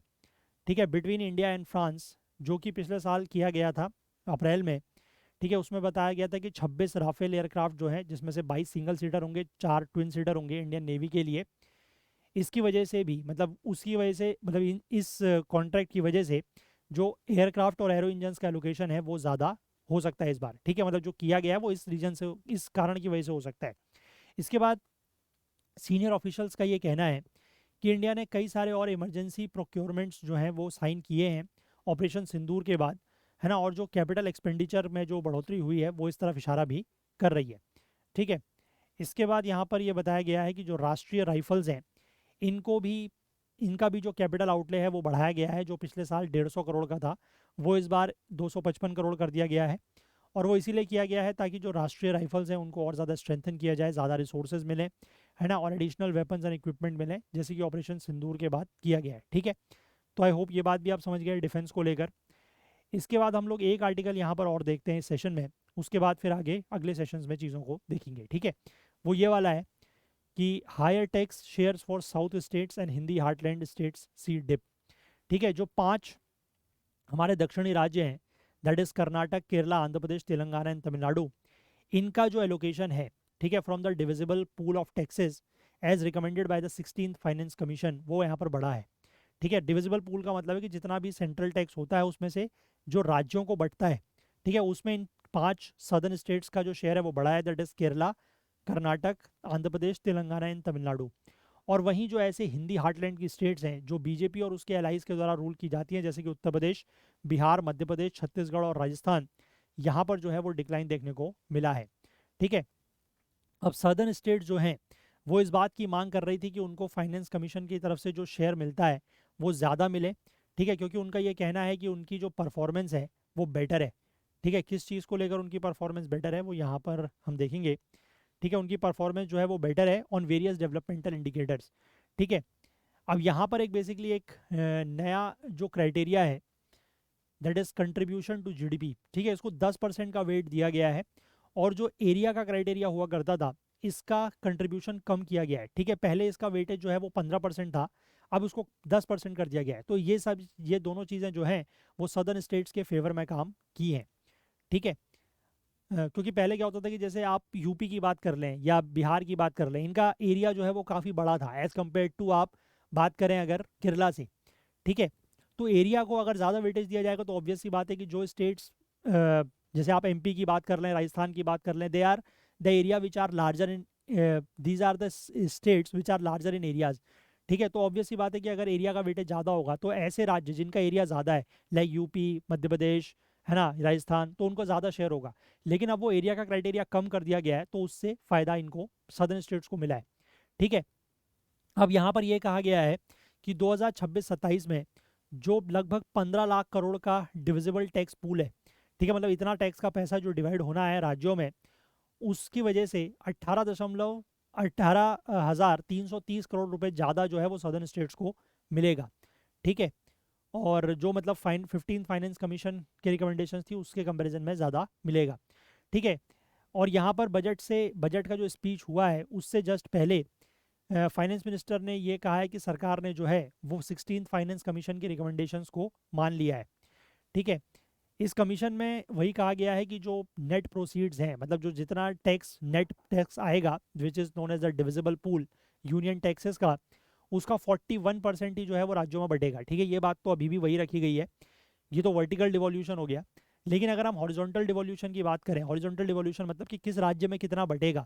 ठीक है, बिटवीन इंडिया एंड फ्रांस, जो कि पिछले साल किया गया था अप्रैल में। ठीक है, उसमें बताया गया था कि 26 राफेल एयरक्राफ्ट जो है, जिसमें से 22 सिंगल सीटर होंगे, 4 ट्विन सीटर होंगे इंडियन नेवी के लिए। इसकी वजह से भी मतलब उसकी वजह से मतलब इस कॉन्ट्रैक्ट की वजह से जो एयरक्राफ्ट और एरो इंजन्स का एलोकेशन है वो ज़्यादा हो सकता है इस बार। ठीक है, मतलब जो किया गया है वो इस रीजन से, इस कारण की वजह से हो सकता है। इसके बाद सीनियर ऑफिशियल्स का ये कहना है कि इंडिया ने कई सारे और इमरजेंसी प्रोक्योरमेंट्स जो हैं वो साइन किए हैं ऑपरेशन सिंदूर के बाद, है ना, और जो कैपिटल एक्सपेंडिचर में जो बढ़ोतरी हुई है वो इस तरफ इशारा भी कर रही है। ठीक है, इसके बाद यहाँ पर ये बताया गया है कि जो राष्ट्रीय राइफल्स हैं इनको भी, इनका भी जो कैपिटल आउटले है वो बढ़ाया गया है, जो पिछले साल 150 करोड़ का था वो इस बार 255 करोड़ कर दिया गया है। और वो इसीलिए किया गया है ताकि जो राष्ट्रीय राइफल्स हैं उनको और ज़्यादा स्ट्रेंथन किया जाए, ज़्यादा रिसोर्सेज मिले, है ना, और एडिशनल वेपन्स एंड इक्विपमेंट मिले, जैसे कि ऑपरेशन सिंदूर के बाद किया गया है। ठीक है, तो आई होप ये बात भी आप समझ गए डिफेंस को लेकर। इसके बाद हम लोग एक आर्टिकल यहाँ पर और देखते हैं इस सेशन में, उसके बाद फिर आगे अगले सेशंस में चीज़ों को देखेंगे। ठीक है, वो ये वाला है कि higher tax shares for south states and Hindi heartland states see dip. ठीक है, जो 5 हमारे दक्षिणी राज्य हैं that is Karnataka, Kerala, Andhra Pradesh, Telangana and Tamil Nadu, इनका जो एलोकेशन है, ठीक है, from the divisible pool of taxes as recommended by the 16th finance commission, वो यहाँ पर बढ़ा है। ठीक है, डिविजिबल पूल का मतलब है कि जितना भी सेंट्रल टैक्स होता है उसमें से जो राज्यों को बंटता है, ठीक है, उसमें इन 5 सदर्न स्टेट्स का जो शेयर है वो बढ़ा है, that is Kerala, Karnataka, Andhra Pradesh, Telangana and Tamil Nadu. और वहीं जो ऐसे हिंदी हार्टलैंड की स्टेट्स हैं जो बीजेपी और उसके एलाइज के द्वारा रूल की जाती हैं, जैसे कि उत्तर प्रदेश, बिहार, मध्य प्रदेश, छत्तीसगढ़ और राजस्थान, यहाँ पर जो है वो डिक्लाइन देखने को मिला है। ठीक है, अब सदर्न स्टेट जो हैं वो इस बात की मांग कर रही थी कि उनको फाइनेंस कमीशन की तरफ से जो शेयर मिलता है वो ज़्यादा मिले। ठीक है, क्योंकि उनका ये कहना है कि उनकी जो परफॉर्मेंस है वो बेटर है। ठीक है, किस चीज़ को लेकर उनकी परफॉर्मेंस बेटर है वो यहाँ पर हम देखेंगे। ठीक है, उनकी परफॉर्मेंस जो है वो बेटर है ऑन वेरियस डेवलपमेंटल इंडिकेटर्स। ठीक है, अब यहाँ पर एक बेसिकली एक नया जो क्राइटेरिया है that is contribution to GDP, ठीक है, इसको 10% का वेट दिया गया है। और जो एरिया का क्राइटेरिया हुआ करता था इसका कंट्रीब्यूशन कम किया गया है। ठीक है, पहले इसका वेटेज जो है वो 15% था, अब उसको 10% कर दिया गया है। तो ये सब, ये दोनों चीज़ें जो हैं वो सदर्न स्टेट्स के फेवर में काम की हैं। ठीक है, क्योंकि पहले क्या होता था कि जैसे आप यूपी की बात कर लें या बिहार की बात कर लें, इनका एरिया जो है वो काफ़ी बड़ा था एज़ कम्पेयर टू आप बात करें अगर केरला से। ठीक है, तो एरिया को अगर ज़्यादा वेटेज दिया जाएगा तो ऑब्वियस सी बात है कि जो स्टेट्स, जैसे आप एमपी की बात कर लें, राजस्थान की बात कर लें, they are the area which are larger in, these are the states which are larger in areas. ठीक है, तो ऑब्वियस सी बात है कि अगर एरिया का वेटेज ज़्यादा होगा तो ऐसे राज्य जिनका एरिया ज़्यादा है, लाइक यूपी, मध्य प्रदेश, है ना, राजस्थान, तो उनको ज़्यादा शेयर होगा। लेकिन अब वो एरिया का क्राइटेरिया कम कर दिया गया है तो उससे फ़ायदा इनको सदर्न स्टेट्स को मिला है। ठीक है, अब यहाँ पर यह कहा गया है कि 2026-27 में जो लगभग 15 लाख करोड़ का डिविजिबल टैक्स पूल है, ठीक है, मतलब इतना टैक्स का पैसा जो डिवाइड होना है राज्यों में, उसकी वजह से 18,330 करोड़ रुपए ज़्यादा जो है वो सदर्न स्टेट्स को मिलेगा। ठीक है, और जो मतलब 15th फाइनेंस कमीशन की रिकमेंडेशन थी उसके कंपैरिजन में ज़्यादा मिलेगा। ठीक है, और यहाँ पर बजट से, बजट का जो स्पीच हुआ है उससे जस्ट पहले फाइनेंस मिनिस्टर ने ये कहा है कि सरकार ने जो है वो 16th फाइनेंस कमीशन की रिकमेंडेशंस को मान लिया है। ठीक है, इस कमीशन में वही कहा गया है कि जो नेट प्रोसीड्स हैं, मतलब जो जितना टैक्स नेट टैक्स आएगा which is known as the divisible pool union taxes का, उसका 41% ही जो है वो राज्यों में बढ़ेगा। ठीक है, ये बात तो अभी भी वही रखी गई है। ये तो वर्टिकल डिवोल्यूशन हो गया। लेकिन अगर हम हॉरिजॉन्टल डिवोल्यूशन की बात करें, हॉरिजॉन्टल डिवोल्यूशन मतलब कि किस राज्य में कितना बढ़ेगा,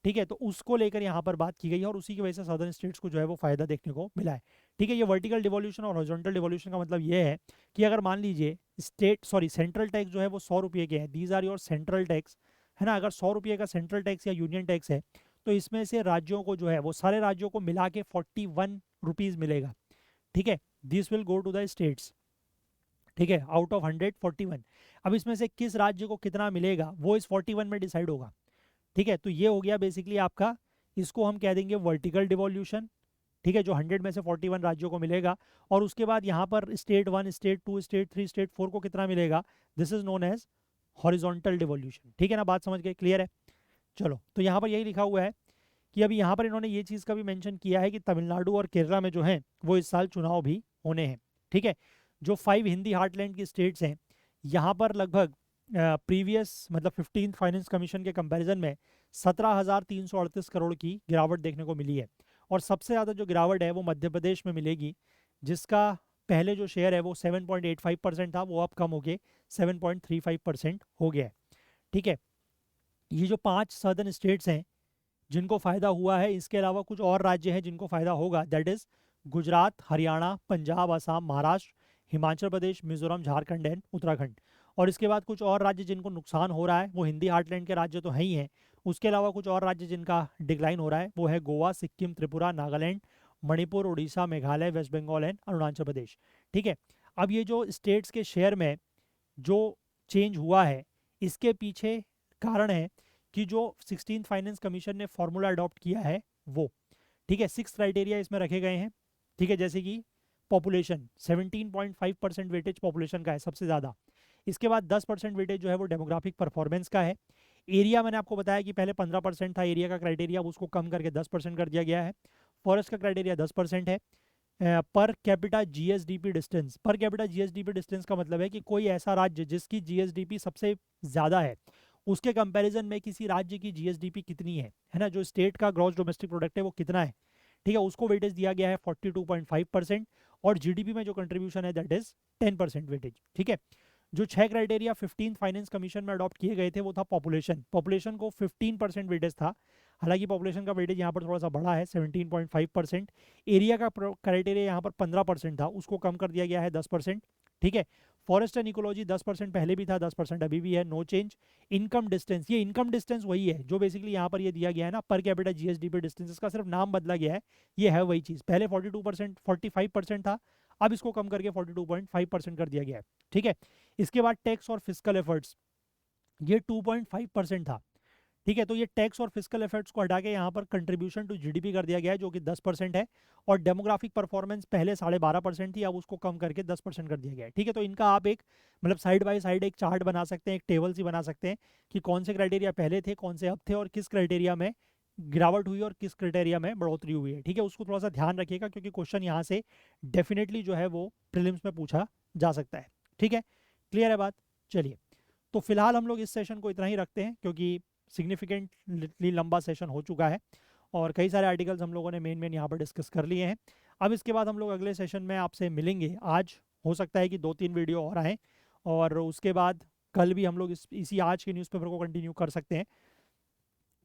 ठीक है, तो उसको लेकर यहाँ पर बात की गई है और उसी की वजह से सदर्न स्टेट्स को जो है वो फायदा देखने को मिला है। ठीक है, ये वर्टिकल डिवोल्यूशन और हॉरिजॉन्टल डिवोल्यूशन का मतलब ये है कि अगर मान लीजिए सेंट्रल टैक्स जो है वो 100 रुपये के हैं, these are your central tax, है ना। अगर 100 रुपये का सेंट्रल टैक्स या यूनियन टैक्स है, तो इसमें से राज्यों को जो है वो सारे राज्यों को मिला के 41 रुपीज़ मिलेगा। ठीक है, this will go to the states. ठीक है, आउट ऑफ 141। अब इसमें से किस राज्य को कितना मिलेगा वो इस 41 में डिसाइड होगा। ठीक है, तो ये हो गया बेसिकली आपका, इसको हम कह देंगे वर्टिकल डिवोल्यूशन। ठीक है, जो 100 में से 41 राज्यों को मिलेगा। और उसके बाद यहाँ पर स्टेट 1, स्टेट 2, स्टेट 3, स्टेट 4 को कितना मिलेगा, this is known as horizontal devolution. ठीक है ना, बात समझ गए, क्लियर है। चलो, तो यहाँ पर यही लिखा हुआ है कि अभी यहाँ पर इन्होंने ये चीज़ का भी मेंशन किया है कि तमिलनाडु और केरला में जो है वो इस साल चुनाव भी होने हैं। ठीक है, जो 5 हिंदी हार्टलैंड की स्टेट्स हैं, यहाँ पर लगभग प्रीवियस मतलब 15th फाइनेंस कमीशन के कंपैरिजन में 17,338 करोड़ की गिरावट देखने को मिली है। और सबसे ज़्यादा जो गिरावट है वो मध्य प्रदेश में मिलेगी, जिसका पहले जो शेयर है वो 7.85% था, वो अब कम होके 7.35% हो गया है। ठीक है, ये जो 5 सदर्न स्टेट्स हैं जिनको फ़ायदा हुआ है, इसके अलावा कुछ और राज्य हैं जिनको फ़ायदा होगा, that is Gujarat, Haryana, Punjab, Assam, Maharashtra, Himachal Pradesh, Mizoram, Jharkhand and Uttarakhand. और इसके बाद कुछ और राज्य जिनको नुकसान हो रहा है, वो हिंदी हार्टलैंड के राज्य तो हैं ही हैं, उसके अलावा कुछ और राज्य जिनका डिक्लाइन हो रहा है वो है गोवा, सिक्किम, त्रिपुरा, नागालैंड, मणिपुर, उड़ीसा, मेघालय, वेस्ट बंगाल एंड अरुणाचल प्रदेश। ठीक है, अब ये जो स्टेट्स के शेयर में जो चेंज हुआ है, इसके पीछे कारण है कि जो 16th फाइनेंस कमीशन ने फॉर्मूला अडॉप्ट किया है वो। ठीक है, 6 क्राइटेरिया इसमें रखे गए हैं। ठीक है, जैसे कि पॉपुलेशन 17.5% वेटेज पॉपुलेशन का है सबसे ज़्यादा। इसके बाद 10% वेटेज जो है वो डेमोग्राफिक परफॉर्मेंस का है। एरिया मैंने आपको बताया कि पहले 15% था एरिया का क्राइटेरिया, अब उसको कम करके 10% कर दिया गया है। फॉरेस्ट का क्राइटेरिया 10% है। Per capita GSDP distance, per capita GSDP distance का मतलब है कि कोई ऐसा राज्य जिसकी जीएसडीपी सबसे ज़्यादा है, उसके कंपैरिजन में किसी राज्य की जीएसडीपी कितनी है ना, जो स्टेट का ग्रॉस डोमेस्टिक प्रोडक्ट है वो कितना है। ठीक है, उसको वेटेज दिया गया है 42.5%। और जीडीपी में जो कंट्रीब्यूशन है दैट इज 10% वेटेज। ठीक है, जो 6 क्राइटेरिया 15th फाइनेंस कमीशन में अडॉप्ट किए गए थे वो था पॉपुलेशन, पॉपुलेशन को 15% वेटेज था। हालांकि पॉपुलेशन का वेटेज यहाँ पर थोड़ा सा बढ़ा है 17.5%। एरिया का क्राइटेरिया यहाँ पर 15% था, उसको कम कर दिया गया है 10%। ठीक है, फॉरेस्ट एंड इकोलॉजी 10% पहले भी था, 10% अभी भी है, नो चेंज। इनकम डिस्टेंस, ये इनकम डिस्टेंस वही है जो बेसिकली यहाँ पर ये दिया गया है ना, पर कैपिटा जीएसडीपी डिस्टेंस, इसका सिर्फ नाम बदला गया है, ये है वही चीज़। पहले 42% 45% था, अब इसको कम करके 42.5% कर दिया गया है। ठीक है, इसके बाद टैक्स और फिजिकल एफर्ट्स, ये 2.5% था। ठीक है, तो ये टैक्स और फिजिकल एफर्ट्स को हटा के यहाँ पर कंट्रीब्यूशन टू जीडीपी कर दिया गया है जो कि 10% है। और डेमोग्राफिक परफॉर्मेंस पहले 12.5% थी, अब उसको कम करके 10% कर दिया गया है। ठीक है, तो इनका आप एक मतलब साइड बाय साइड एक चार्ट बना सकते हैं, एक टेबल सी बना सकते हैं कि कौन से क्राइटेरिया पहले थे, कौन से अब थे, और किस क्राइटेरिया में गिरावट हुई और किस क्राइटेरिया में बढ़ोतरी हुई है। ठीक है, उसको थोड़ा सा ध्यान रखिएगा क्योंकि क्वेश्चन यहाँ से डेफिनेटली जो है वो प्रीलिम्स में पूछा जा सकता है। ठीक है, क्लियर है बात। चलिए, तो फिलहाल हम लोग इस सेशन को इतना ही रखते हैं क्योंकि सिग्निफिकेंटली लंबा सेशन हो चुका है और कई सारे आर्टिकल्स हम लोगों ने मेन यहाँ पर डिस्कस कर लिए हैं। अब इसके बाद हम लोग अगले सेशन में आपसे मिलेंगे। आज हो सकता है कि 2-3 वीडियो और आएँ और उसके बाद कल भी हम लोग इसी आज के न्यूज़पेपर को कंटिन्यू कर सकते हैं।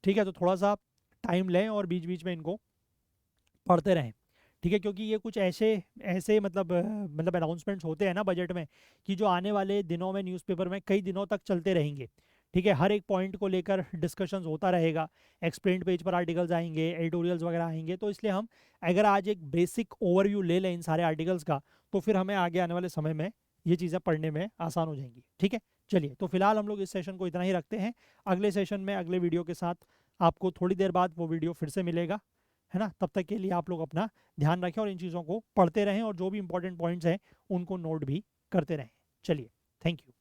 ठीक है, तो थोड़ा सा टाइम लें और बीच बीच में इनको पढ़ते रहें। ठीक है, क्योंकि ये कुछ ऐसे ऐसे मतलब अनाउंसमेंट्स होते हैं ना बजट में कि जो आने वाले दिनों में न्यूज़पेपर में कई दिनों तक चलते रहेंगे। ठीक है, हर एक पॉइंट को लेकर डिस्कशंस होता रहेगा, एक्सप्लेन्ड पेज पर आर्टिकल्स आएंगे, एडिटोरियल्स वगैरह आएंगे। तो इसलिए हम अगर आज एक बेसिक ओवरव्यू ले लें इन सारे आर्टिकल्स का, तो फिर हमें आगे आने वाले समय में ये चीज़ें पढ़ने में आसान हो जाएंगी। ठीक है, चलिए, तो फिलहाल हम लोग इस सेशन को इतना ही रखते हैं। अगले सेशन में अगले वीडियो के साथ आपको थोड़ी देर बाद वो वीडियो फिर से मिलेगा, है ना। तब तक के लिए आप लोग अपना ध्यान रखें और इन चीज़ों को पढ़ते रहें और जो भी इंपॉर्टेंट पॉइंट्स हैं उनको नोट भी करते रहें। चलिए, थैंक यू।